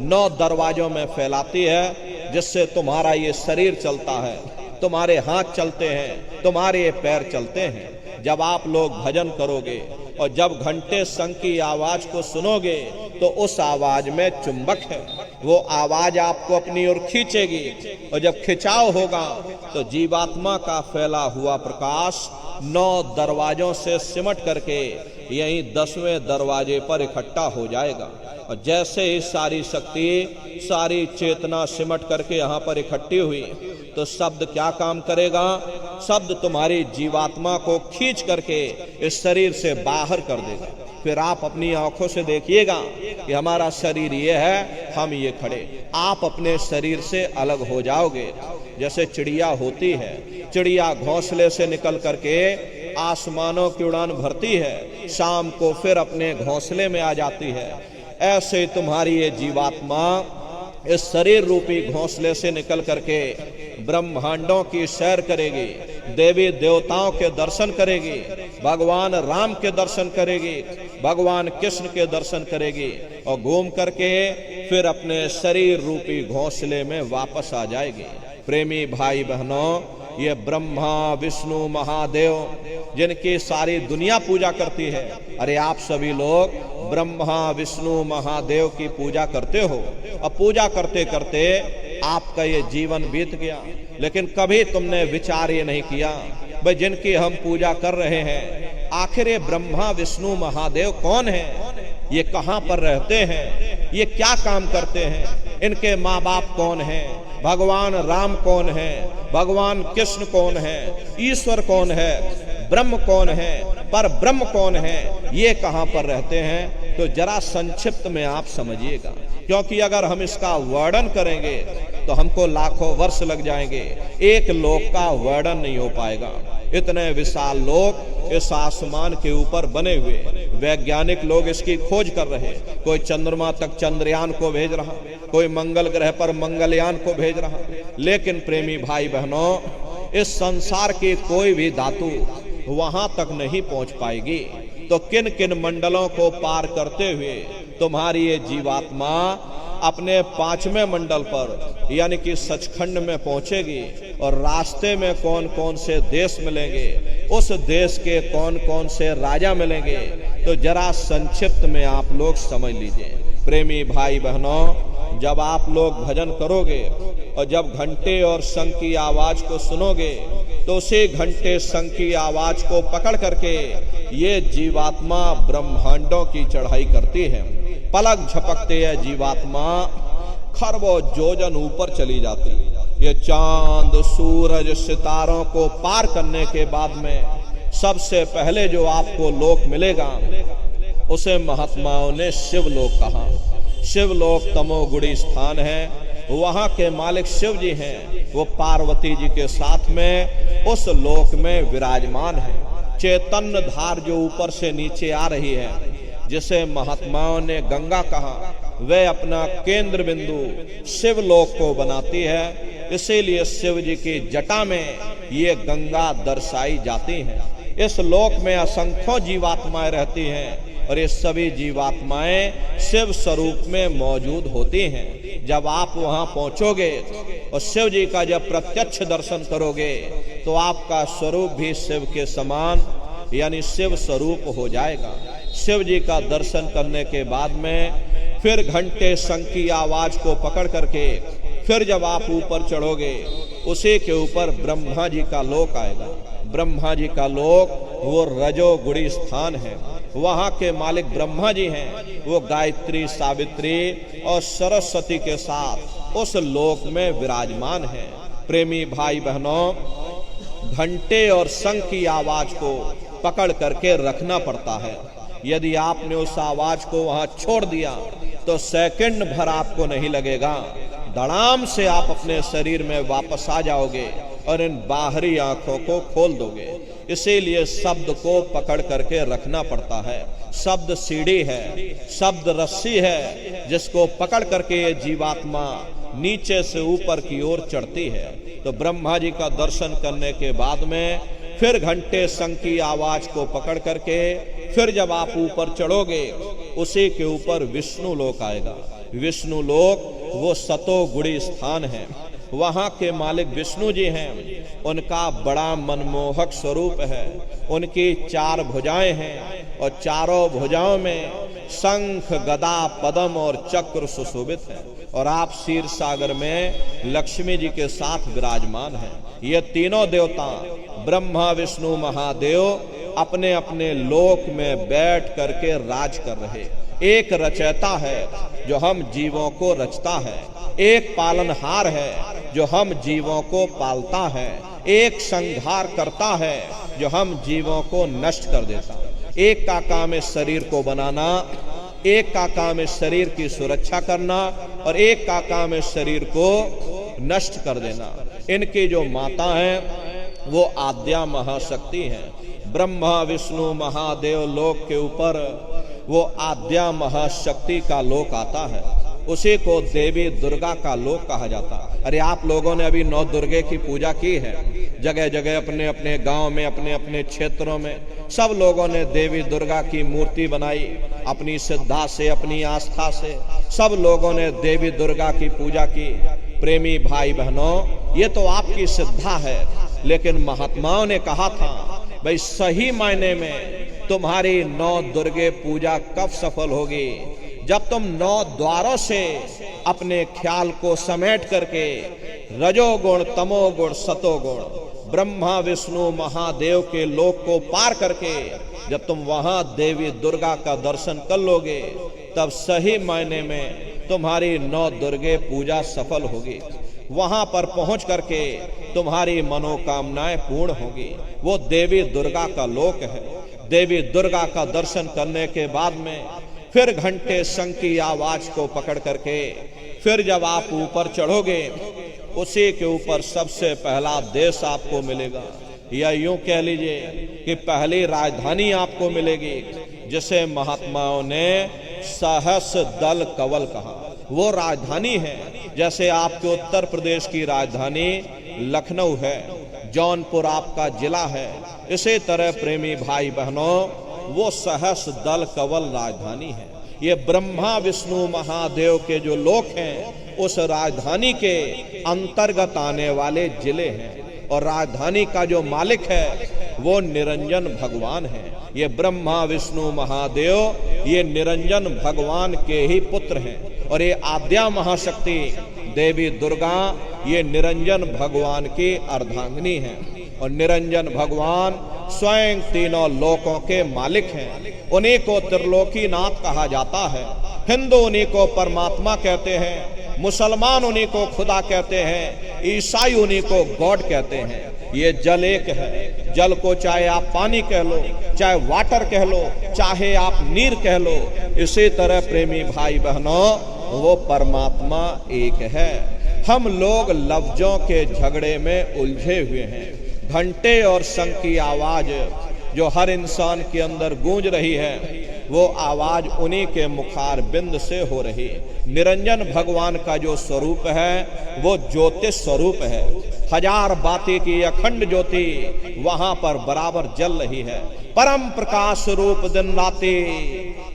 A: 9 दरवाजों में फैलाती है, जिससे तुम्हारा ये शरीर चलता है, तुम्हारे हाथ चलते हैं, तुम्हारे पैर चलते हैं। जब आप लोग भजन करोगे और जब घंटे शंख की आवाज को सुनोगे तो उस आवाज में चुंबक है, वो आवाज आपको अपनी ओर खींचेगी। और जब खिंचाव होगा तो जीवात्मा का फैला हुआ प्रकाश 9 दरवाजों से सिमट करके यहीं 10वें दरवाजे पर इकट्ठा हो जाएगा। और जैसे ही सारी शक्ति, सारी चेतना सिमट करके यहाँ पर इकट्ठी हुई तो शब्द क्या काम करेगा? शब्द तुम्हारी जीवात्मा को खींच करके इस शरीर से बाहर कर देगा। फिर आप अपनी आंखों से देखिएगा कि हमारा शरीर ये है, हम ये खड़े। आप अपने शरीर से अलग हो जाओगे। जैसे चिड़िया होती है, चिड़िया घोंसले से निकल करके आसमानों की उड़ान भरती है, शाम को फिर अपने घोंसले में आ जाती है। ऐसे तुम्हारी ये जीवात्मा इस शरीर रूपी घोंसले से निकल करके ब्रह्मांडों की सैर करेगी, देवी देवताओं के दर्शन करेगी, भगवान राम के दर्शन करेगी, भगवान कृष्ण के दर्शन करेगी और घूम करके फिर अपने शरीर रूपी घोंसले में वापस आ जाएगी। प्रेमी भाई बहनों, ये ब्रह्मा विष्णु महादेव जिनकी सारी दुनिया पूजा करती है, अरे आप सभी लोग ब्रह्मा विष्णु महादेव की पूजा करते हो। अब पूजा करते करते आपका ये जीवन बीत गया, लेकिन कभी तुमने विचार ये नहीं किया भाई जिनकी हम पूजा कर रहे हैं, आखिर ये ब्रह्मा विष्णु महादेव कौन है, ये कहाँ पर रहते हैं, ये क्या काम करते हैं, इनके माँ बाप कौन हैं, भगवान राम कौन है, भगवान कृष्ण कौन है, ईश्वर कौन है, ब्रह्म कौन है, पर ब्रह्म कौन है, ये कहां पर रहते हैं, तो जरा संक्षिप्त में आप समझिएगा। क्योंकि अगर हम इसका वर्णन करेंगे तो हमको लाखों वर्ष लग जाएंगे, एक लोक का वर्णन नहीं हो पाएगा। इतने विशाल लोक इस आसमान के ऊपर बने हुए, वैज्ञानिक लोग इसकी खोज कर रहे, कोई चंद्रमा तक चंद्रयान को भेज रहा, कोई मंगल ग्रह पर मंगलयान को भेज रहा। लेकिन प्रेमी भाई बहनों, इस संसार की कोई भी धातु वहां तक नहीं पहुंच पाएगी। तो किन किन मंडलों को पार करते हुए तुम्हारी ये जीवात्मा अपने 5वें मंडल पर यानी कि सचखंड में पहुंचेगी, और रास्ते में कौन कौन से देश मिलेंगे, उस देश के कौन कौन से राजा मिलेंगे, तो जरा संक्षिप्त में आप लोग समझ लीजिए। प्रेमी भाई बहनों, जब आप लोग भजन करोगे और जब घंटे और शंख की आवाज को सुनोगे, तो उसी घंटे शंख की आवाज को पकड़ करके ये जीवात्मा ब्रह्मांडों की चढ़ाई करती है। पलक झपकते है जीवात्मा खरबों योजन ऊपर चली जाती है। ये चांद सूरज सितारों को पार करने के बाद में सबसे पहले जो आपको लोक मिलेगा, उसे महात्माओं ने शिवलोक कहा। शिवलोक तमोगुणी स्थान है, वहां के मालिक शिव जी हैं, वो पार्वती जी के साथ में उस लोक में विराजमान है। चैतन्य धार जो ऊपर से नीचे आ रही है, जिसे महात्माओं ने गंगा कहा, वह अपना केंद्र बिंदु शिवलोक को बनाती है। इसीलिए शिव जी की जटा में ये गंगा दर्शाई जाती है। इस लोक में असंख्यों जीवात्माएं रहती हैं, और ये सभी जीवात्माएं शिव स्वरूप में मौजूद होती हैं। जब आप वहां पहुंचोगे और शिव जी का जब प्रत्यक्ष दर्शन करोगे, तो आपका स्वरूप भी शिव के समान यानी शिव स्वरूप हो जाएगा। शिव जी का दर्शन करने के बाद में फिर घंटे शंख की आवाज को पकड़ करके फिर जब आप ऊपर चढ़ोगे, उसी के ऊपर ब्रह्मा जी का लोक आएगा। ब्रह्मा जी का लोक वो रजोगुणी स्थान है। वहां के मालिक ब्रह्मा जी हैं, वो गायत्री सावित्री और सरस्वती के साथ उस लोक में विराजमान है। प्रेमी भाई बहनों, घंटे और शंख की आवाज को पकड़ करके रखना पड़ता है। यदि आपने उस आवाज को वहां छोड़ दिया तो सेकंड भर आपको नहीं लगेगा, धड़ाम से आप अपने शरीर में वापस आ जाओगे और इन बाहरी आंखों को खोल दोगे। इसीलिए शब्द को पकड़ करके रखना पड़ता है। शब्द सीढ़ी है, शब्द रस्सी है, जिसको पकड़ करके ये जीवात्मा नीचे से ऊपर की ओर चढ़ती है। तो ब्रह्मा जी का दर्शन करने के बाद में फिर घंटे शंख की आवाज को पकड़ करके फिर जब आप ऊपर चढ़ोगे, उसी के ऊपर विष्णु लोक आएगा। विष्णु लोक वो सतोगुणी स्थान है। वहां के मालिक विष्णु जी हैं। उनका बड़ा मनमोहक स्वरूप है। उनकी 4 भुजाएं हैं और चारों भुजाओं में शंख गदा पद्म और चक्र सुशोभित है। और आप क्षीर सागर में लक्ष्मी जी के साथ विराजमान हैं। ये तीनों देवता ब्रह्मा विष्णु महादेव अपने अपने लोक में बैठ करके राज कर रहे। एक रचयिता है जो हम जीवों को रचता है, एक पालनहार है जो हम जीवों को पालता है, एक संहार करता है जो हम जीवों को नष्ट कर देता। एक का काम है शरीर को बनाना, एक का काम है शरीर की सुरक्षा करना, और एक का काम है शरीर को नष्ट कर देना। इनकी जो माता है वो आद्या महाशक्ति है। ब्रह्मा विष्णु महादेव लोक के ऊपर वो आद्या महाशक्ति का लोक आता है। उसी को देवी दुर्गा का लोक कहा जाता है। अरे आप लोगों ने अभी 9 दुर्गे की पूजा की है। जगह जगह अपने अपने गांव में, अपने अपने क्षेत्रों में सब लोगों ने देवी दुर्गा की मूर्ति बनाई। अपनी श्रद्धा से, अपनी आस्था से सब लोगों ने देवी दुर्गा की पूजा की। प्रेमी भाई बहनों, ये तो आपकी श्रद्धा है, लेकिन महात्माओं ने कहा था भाई सही मायने में तुम्हारी 9 दुर्गे पूजा कब सफल होगी? जब तुम 9 द्वारों से अपने ख्याल को समेट करके रजोगुण तमोगुण सतोगुण ब्रह्मा विष्णु महादेव के लोक को पार करके जब तुम वहां देवी दुर्गा का दर्शन कर लोगे, तब सही मायने में तुम्हारी 9 दुर्गे पूजा सफल होगी। वहां पर पहुंच करके तुम्हारी मनोकामनाएं पूर्ण होंगी। वो देवी दुर्गा का लोक है। देवी दुर्गा का दर्शन करने के बाद में फिर घंटे शंख की आवाज को पकड़ करके फिर जब आप ऊपर चढ़ोगे, उसी के ऊपर सबसे पहला देश आपको मिलेगा, या यूं कह लीजिए कि पहली राजधानी आपको मिलेगी, जिसे महात्माओं ने सहस दल कवल कहा। वो राजधानी है, जैसे आपके उत्तर प्रदेश की राजधानी लखनऊ है, जौनपुर आपका जिला है, इसी तरह प्रेमी भाई बहनों वो सहस दल कवल राजधानी है। ये ब्रह्मा विष्णु महादेव के जो लोक हैं, उस राजधानी के अंतर्गत आने वाले जिले हैं। और राजधानी का जो मालिक है वो निरंजन भगवान है। ये ब्रह्मा विष्णु महादेव ये निरंजन भगवान के ही पुत्र हैं। और ये आद्या महाशक्ति देवी दुर्गा ये निरंजन भगवान की अर्धांगिनी है। और निरंजन भगवान स्वयं तीनों लोकों के मालिक हैं। उन्हीं को त्रिलोकीनाथ कहा जाता है। हिंदू उन्हीं को परमात्मा कहते हैं, मुसलमान उन्हीं को खुदा कहते हैं, ईसाई उन्हीं को गॉड कहते हैं। ये जल एक है। जल को चाहे आप पानी कह लो, चाहे वाटर कह लो, चाहे आप नीर कह लो, इसी तरह प्रेमी भाई बहनों वो परमात्मा एक है। हम लोग लफ्जों के झगड़े में उलझे हुए हैं। घंटे और शंख की आवाज जो हर इंसान के अंदर गूंज रही है, वो आवाज उन्हीं के मुखार बिंद से हो रही है। निरंजन भगवान का जो स्वरूप है वो ज्योतिष स्वरूप है। हजार बाती की अखंड ज्योति वहां पर बराबर जल रही है। परम प्रकाश रूप दिन राती,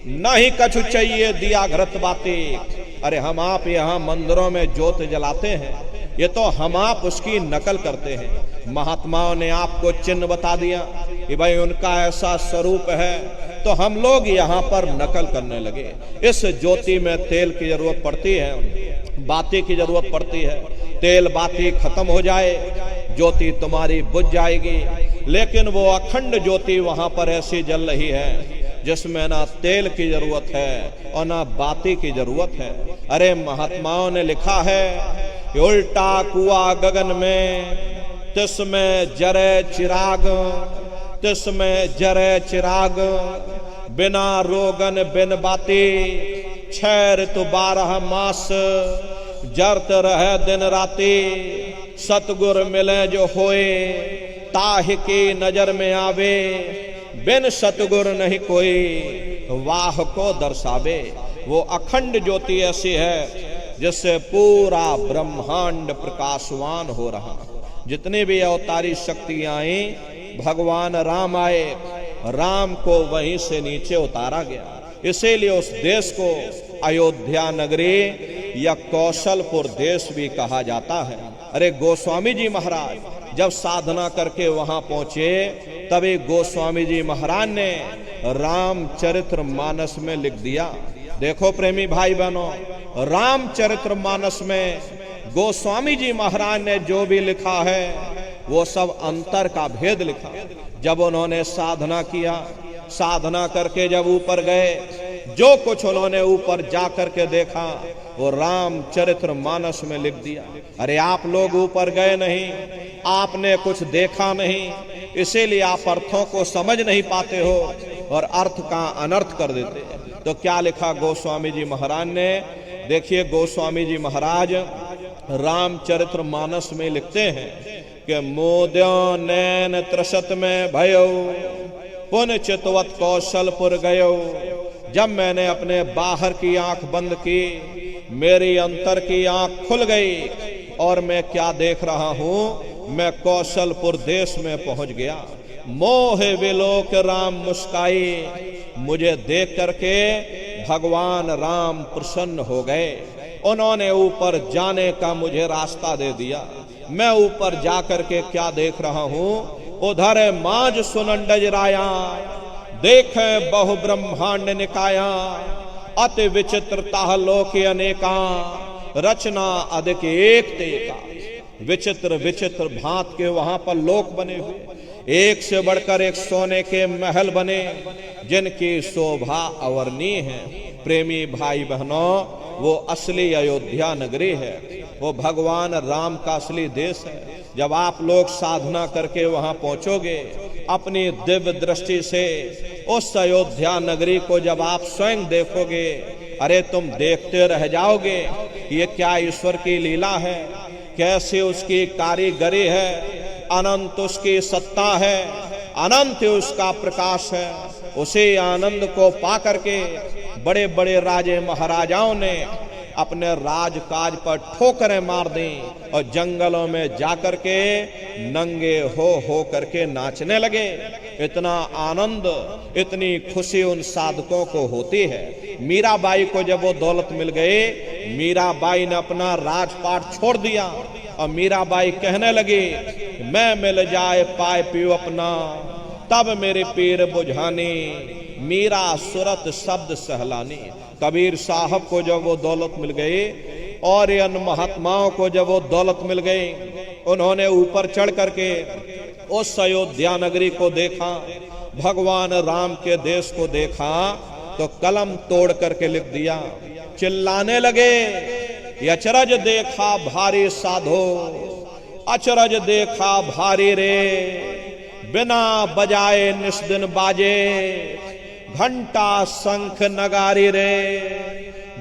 A: नहीं कछु चाहिए दिया घृत बाती। अरे हम आप यहाँ मंदिरों में ज्योत जलाते हैं, ये तो हम आप उसकी नकल करते हैं। महात्माओं ने आपको चिन्ह बता दिया कि भाई उनका ऐसा स्वरूप है, तो हम लोग यहाँ पर नकल करने लगे। इस ज्योति में तेल की जरूरत पड़ती है, बाती की जरूरत पड़ती है। तेल बाती खत्म हो जाए, ज्योति तुम्हारी बुझ जाएगी। लेकिन वो अखंड ज्योति वहां पर ऐसी जल रही है जिसमें ना तेल की जरूरत है और ना बाती की जरूरत है। अरे महात्माओं ने लिखा है कि उल्टा कुआं गगन में, तिसमें जरे चिराग, तिसमें जरे चिराग, बिना रोगन बिन बाती, 6 ऋतु 12 मास, जरत रहे दिन राती। सतगुर मिले जो होए, ताहि की नजर में आवे, बिन सतगुर नहीं कोई, वाह को दर्शावे। वो अखंड ज्योति ऐसी है जिससे पूरा ब्रह्मांड प्रकाशवान हो रहा। जितनी भी अवतारी शक्तियां आई, भगवान राम आए, राम को वहीं से नीचे उतारा गया। इसीलिए उस देश को अयोध्या नगरी या कौशलपुर देश भी कहा जाता है। अरे गोस्वामी जी महाराज जब साधना करके वहां पहुंचे, तभी गोस्वामी जी महाराज ने रामचरित्र मानस में लिख दिया। देखो प्रेमी भाई बहनों, रामचरित्र मानस में गोस्वामी जी महाराज ने जो भी लिखा है वो सब अंतर का भेद लिखा। जब उन्होंने साधना किया, साधना करके जब ऊपर गए, जो कुछ उन्होंने ऊपर जा करके देखा वो रामचरित्र मानस में लिख दिया। अरे आप लोग ऊपर गए नहीं, आपने कुछ देखा नहीं, इसीलिए आप अर्थों को समझ नहीं पाते हो और अर्थ का अनर्थ कर देते। तो क्या लिखा गोस्वामी जी महाराज ने? देखिए गोस्वामी जी महाराज रामचरित्र मानस में लिखते हैं कि मोद्यो नैन त्रसत में भयो, पुन चितवत कौशलपुर गयो। जब मैंने अपने बाहर की आंख बंद की, मेरी अंतर की आंख खुल गई और मैं क्या देख रहा हूं, मैं कौशलपुर देश में पहुंच गया। मोहे विलोक राम मुस्काई, मुझे देख करके भगवान राम प्रसन्न हो गए। उन्होंने ऊपर जाने का मुझे रास्ता दे दिया। मैं ऊपर जा करके क्या देख रहा हूं, उधर माज सुनंडज राया, देखे बहु ब्रह्मांड निकाया, अति विचित्रता लोक अनेका, रचना अधिक एक तेका। विचित्र विचित्र भांत के वहां पर लोक बने हुए, एक से बढ़कर एक सोने के महल बने, जिनकी शोभा अवर्णीय है। प्रेमी भाई बहनों, वो असली अयोध्या नगरी है। वो भगवान राम का असली देश है। जब आप लोग साधना करके वहां पहुंचोगे, अपनी दिव्य दृष्टि से उस अयोध्या नगरी को जब आप स्वयं देखोगे, अरे तुम देखते रह जाओगे, ये क्या ईश्वर की लीला है, कैसे उसकी कारीगरी है, अनंत उसकी सत्ता है, अनंत उसका प्रकाश है। उसी आनंद को पा करके बड़े बड़े राजे महाराजाओं ने अपने राजकाज पर ठोकरें मार दी और जंगलों में जाकर के नंगे हो करके नाचने लगे। इतना आनंद, इतनी खुशी उन साधकों को होती है। मीराबाई को जब वो दौलत मिल गई, मीराबाई ने अपना राजपाट छोड़ दिया और मीराबाई कहने लगी, मैं मिल जाए पाए पियो अपना, तब मेरे पीर बुझानी, मीरा सुरत शब्द सहलानी। कबीर साहब को जब वो दौलत मिल गई और इन महात्माओं को जब वो दौलत मिल गई, उन्होंने ऊपर चढ़ करके उस अयोध्या नगरी को देखा, भगवान राम के देश को देखा, तो कलम तोड़ करके लिख दिया। चिल्लाने लगे, अचरज देखा भारी साधो, अचरज देखा भारी रे, बिना बजाए निस्दिन बाजे, घंटा शंख नगारी रे,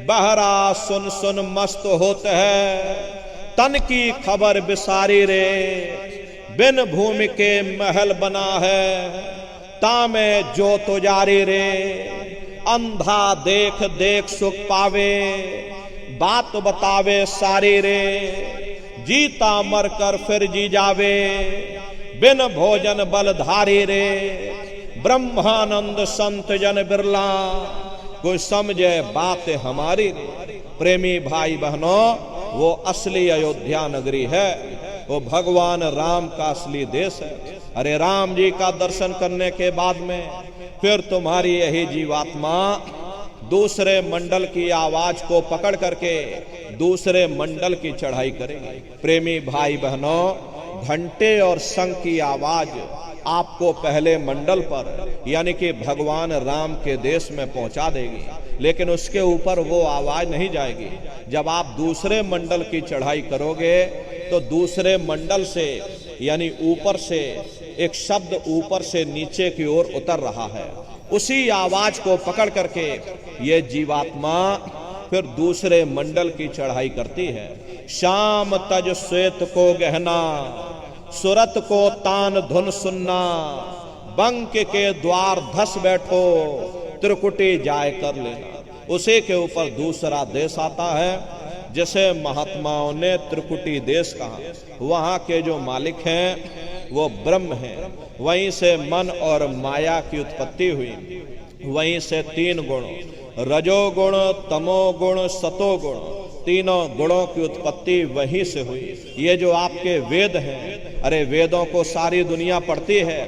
A: बहरा सुन सुन मस्त होते है, तन की खबर बिसारी रे, बिन भूमि के महल बना है, तामे जो तो जारी रे, अंधा देख देख सुख पावे, बात बतावे सारी रे, जीता मर कर फिर जी जावे, बिन भोजन बलधारी रे, ब्रह्मानंद संत जन बिरला, कोई समझे बात हमारी रे। प्रेमी भाई बहनों, वो असली अयोध्या नगरी है, वो भगवान राम का असली देश है। अरे राम जी का दर्शन करने के बाद में फिर तुम्हारी यही जीवात्मा दूसरे मंडल की आवाज को पकड़ करके दूसरे मंडल की चढ़ाई करेगी। प्रेमी भाई बहनों, घंटे और शंख की आवाज आपको पहले मंडल पर यानी कि भगवान राम के देश में पहुंचा देगी, लेकिन उसके ऊपर वो आवाज नहीं जाएगी। जब आप दूसरे मंडल की चढ़ाई करोगे तो दूसरे मंडल से यानी ऊपर से एक शब्द ऊपर से नीचे की ओर उतर रहा है, उसी आवाज को पकड़ करके ये जीवात्मा फिर दूसरे मंडल की चढ़ाई करती है। शाम तज श्वेत को गहना, सुरत को तान धुन सुनना, बंक के द्वार धस बैठो, त्रिकुटी जाय कर लेना। उसी के ऊपर दूसरा देश आता है जिसे महात्माओं ने त्रिकुटी देश कहा। वहां के जो मालिक हैं वो ब्रह्म हैं, वहीं से मन और माया की उत्पत्ति हुई, वहीं से तीन गुण रजोगुण, तमोगुण, सतोगुण, तीनों गुणों की उत्पत्ति वहीं से हुई। ये जो आपके वेद हैं, अरे वेदों को सारी दुनिया पढ़ती है,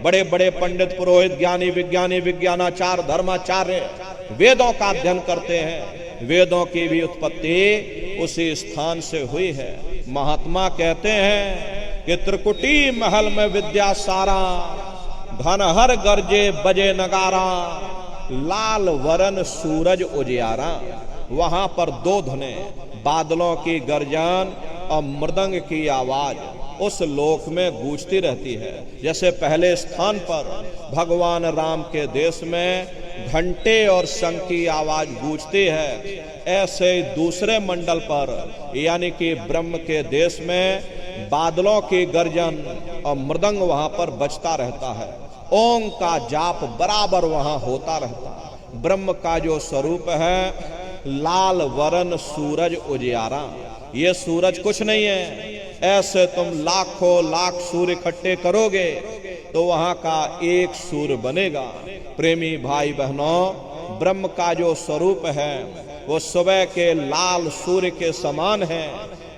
A: बड़े बड़े पंडित पुरोहित ज्ञानी विज्ञानी विज्ञानाचार्य धर्माचार्य वेदों का अध्ययन करते हैं। वेदों की भी उत्पत्ति उसी स्थान से हुई है। महात्मा कहते हैं कि त्रिकुटी महल में विद्या सारा, धन हर गर्जे बजे नगारा, लाल वरन सूरज उजियारा। वहां पर दो धने, बादलों की गर्जन और मृदंग की आवाज उस लोक में गूंजती रहती है। जैसे पहले स्थान पर भगवान राम के देश में घंटे और शंख की आवाज गूंजती है, ऐसे ही दूसरे मंडल पर यानी कि ब्रह्म के देश में बादलों की गर्जन और मृदंग वहां पर बजता रहता है। ओम का जाप बराबर वहां होता रहता है। ब्रह्म का जो स्वरूप है लाल वरन सूरज उजियारा। ये सूरज कुछ नहीं है, ऐसे तुम लाखों लाख सूर्य इकट्ठे करोगे तो वहां का एक सूर्य बनेगा। प्रेमी भाई बहनों, ब्रह्म का जो स्वरूप है वो सुबह के लाल सूर्य के समान है,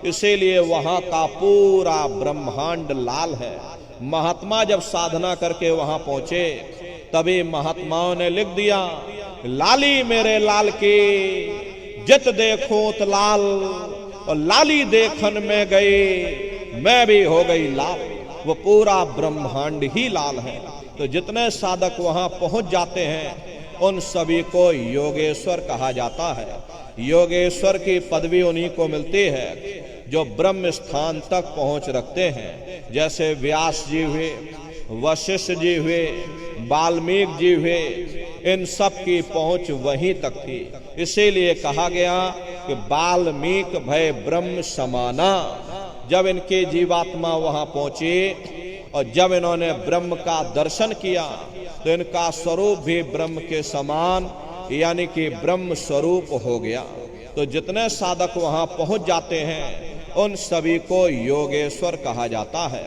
A: इसीलिए वहां का पूरा ब्रह्मांड लाल है। महात्मा जब साधना करके वहां पहुंचे तभी महात्माओं ने लिख दिया, लाली मेरे लाल की जित देखो तो लाल, और लाली देखन में गई मैं भी हो गई लाल। वो पूरा ब्रह्मांड ही लाल है। तो जितने साधक वहां पहुंच जाते हैं उन सभी को योगेश्वर कहा जाता है। योगेश्वर की पदवी उन्हीं को मिलती है। जो ब्रह्म स्थान तक पहुंच रखते हैं। जैसे व्यास जी हुए, वशिष्ठ जी हुए, वाल्मीकि जी हुए, इन सब की पहुंच वहीं तक थी। इसीलिए कहा गया कि वाल्मीकि भय ब्रह्म समाना। जब इनके जीवात्मा वहां पहुंची और जब इन्होंने ब्रह्म का दर्शन किया तो इनका स्वरूप भी ब्रह्म के समान यानी कि ब्रह्म स्वरूप हो गया। तो जितने साधक वहां पहुंच जाते हैं उन सभी को योगेश्वर कहा जाता है।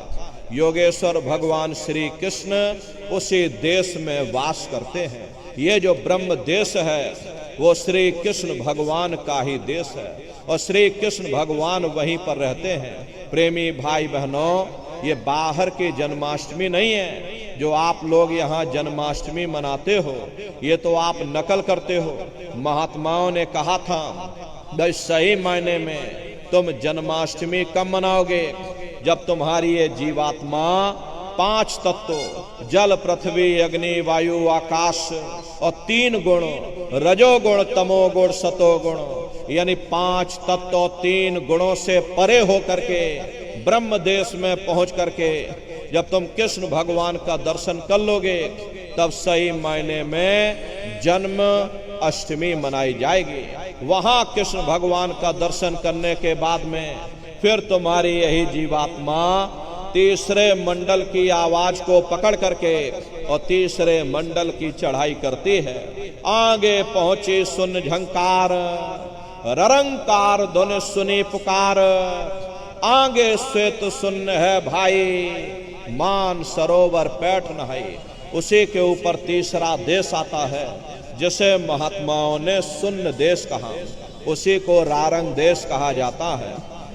A: योगेश्वर भगवान श्री कृष्ण उसी देश में वास करते हैं। ये जो ब्रह्म देश है वो श्री कृष्ण भगवान का ही देश है और श्री कृष्ण भगवान वहीं पर रहते हैं। प्रेमी भाई बहनों, ये बाहर की जन्माष्टमी नहीं है जो आप लोग यहाँ जन्माष्टमी मनाते हो, ये तो आप नकल करते हो। महात्माओं ने कहा था भाई सही मायने में तुम जन्माष्टमी कब मनाओगे? जब तुम्हारी ये जीवात्मा 5 तत्व जल पृथ्वी अग्नि वायु आकाश और 3 गुण रजोगुण तमोगुण सतोगुण यानी 5 तत्व और 3 गुणों से परे होकर के ब्रह्म देश में पहुंच करके जब तुम कृष्ण भगवान का दर्शन कर लोगे तब सही मायने में जन्म अष्टमी मनाई जाएगी। वहां कृष्ण भगवान का दर्शन करने के बाद में फिर तुम्हारी यही जीवात्मा तीसरे मंडल की आवाज को पकड़ करके और तीसरे मंडल की चढ़ाई करती है। आगे पहुंची सुन झंकार ररंकार धुन सुनी पुकार, आगे श्वेत सुन है भाई मान सरोवर पैठ नहाई। उसी के ऊपर तीसरा देश आता है जिसे महात्माओं ने सुन्न देश कहा, उसी को रारंग देश कहा जाता है,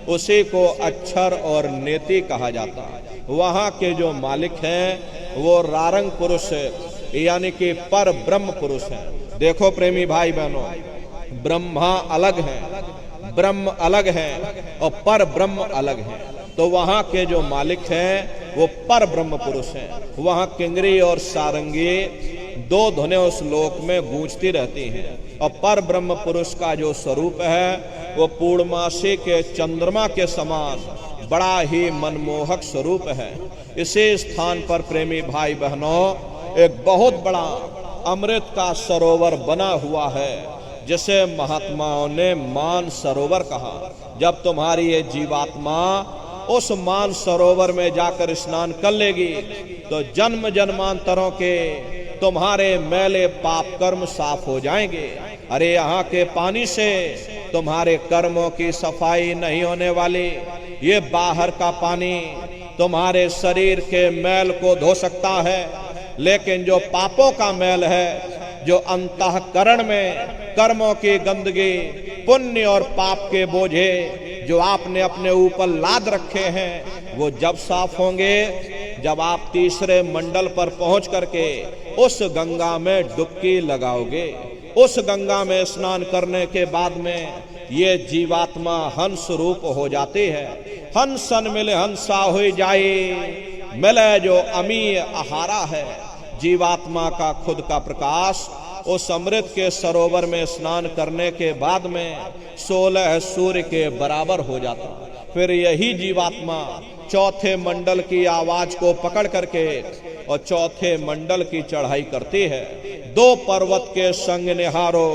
A: उसी को अक्षर और नेति कहा जाता है। वहाँ के जो मालिक हैं वो रारंग पुरुष यानी कि पर ब्रह्म पुरुष हैं। देखो प्रेमी भाई बहनों, ब्रह्मा अलग हैं, ब्रह्म अलग हैं और पर ब्रह्म अलग हैं। तो वहाँ के जो मालिक हैं वो पर ब्रह्म पुरुष हैं। वहाँ किंगरी और सारंगी 2 धुनें उस लोक में गूंजती रहती हैं और पर ब्रह्म पुरुष का जो स्वरूप है वो पूर्णमासी के चंद्रमा के समान बड़ा ही मनमोहक स्वरूप है। इसी स्थान पर प्रेमी भाई बहनों एक बहुत बड़ा अमृत का सरोवर बना हुआ है जिसे महात्माओं ने मान सरोवर कहा। जब तुम्हारी ये जीवात्मा उस मान सरोवर में जाकर स्नान कर लेगी तो जन्म जन्मांतरों के तुम्हारे मैले पाप कर्म साफ हो जाएंगे। अरे यहाँ के पानी से तुम्हारे कर्मों की सफाई नहीं होने वाली, ये बाहर का पानी तुम्हारे शरीर के मैल को धो सकता है, लेकिन जो पापों का मैल है, जो अंतःकरण में कर्मों की गंदगी पुण्य और पाप के बोझे जो आपने अपने ऊपर लाद रखे हैं वो जब साफ होंगे जब आप तीसरे मंडल पर पहुंच करके उस गंगा में डुबकी लगाओगे। उस गंगा में स्नान करने के बाद में ये जीवात्मा हंस रूप हो जाती है। हंसन मिले हंसा हो जाए, मिले जो अमीय आहारा है। जीवात्मा का खुद का प्रकाश उस अमृत के सरोवर में स्नान करने के बाद में 16 सूर्य के बराबर हो जाता। फिर यही जीवात्मा चौथे मंडल की आवाज को पकड़ करके और चौथे मंडल की चढ़ाई करती है। 2 पर्वत के संग निहारो,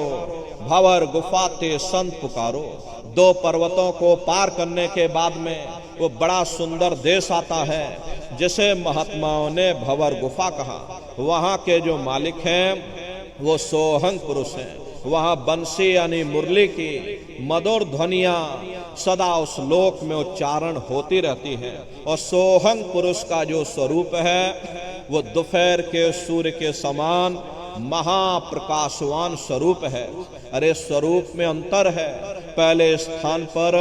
A: भंवर गुफा ते संत पुकारो। 2 पर्वतों को पार करने के बाद में वो बड़ा सुंदर देश आता है जिसे महात्माओं ने भंवर गुफा कहा। वहाँ के जो मालिक हैं वो सोहंग पुरुष हैं। वहाँ बंसी यानी मुरली की मधुर ध्वनियाँ सदा उस लोक में उच्चारण होती रहती हैं। और सोहंग पुरुष का जो स्वरूप है वो दोपहर के सूर्य के समान महाप्रकाशवान स्वरूप है। अरे स्वरूप में अंतर है। पहले स्थान पर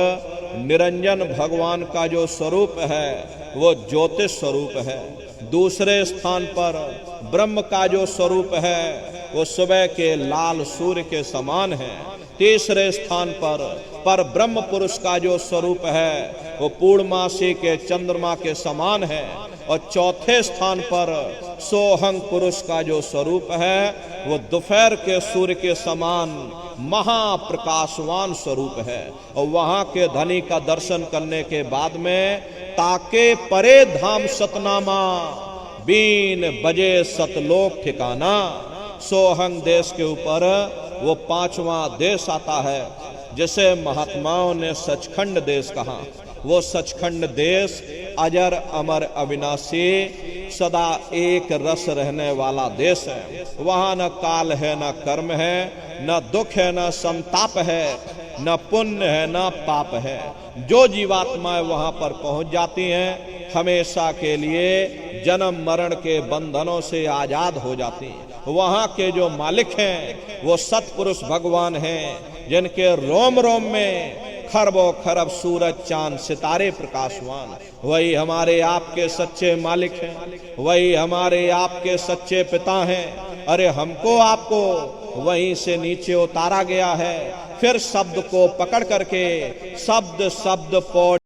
A: निरंजन भगवान का जो स्वरूप है वो ज्योतिष स्वरूप है। दूसरे स्थान पर ब्रह्म का जो स्वरूप है वो सुबह के लाल सूर्य के समान है। तीसरे स्थान पर ब्रह्म पुरुष का जो स्वरूप है वो पूर्णमासी के चंद्रमा के समान है। और चौथे स्थान पर सोहंग पुरुष का जो स्वरूप है वो दोपहर के सूर्य के समान महाप्रकाशवान स्वरूप है। और वहां के धनी का दर्शन करने के बाद में ताके परे धाम सतनामा, बीन बजे सतलोक ठिकाना। सोहंग देश के ऊपर वो पांचवा देश आता है जिसे महात्माओं ने सचखंड देश कहा। वो सचखंड देश अजर अमर अविनाशी सदा एक रस रहने वाला देश है। वहां न काल है, न कर्म है, न दुख है, न संताप है, न पुण्य है, न पाप है। जो जीवात्माएं वहां पर पहुंच जाती हैं हमेशा के लिए जन्म मरण के बंधनों से आजाद हो जाती हैं। वहां के जो मालिक हैं वो सतपुरुष भगवान हैं जिनके रोम रोम में खरबों खरब सूरज चांद सितारे प्रकाशवान। वही हमारे आपके सच्चे मालिक हैं, वही हमारे आपके सच्चे पिता हैं। अरे हमको आपको वहीं से नीचे उतारा गया है, फिर शब्द को पकड़ करके शब्द शब्द पौड़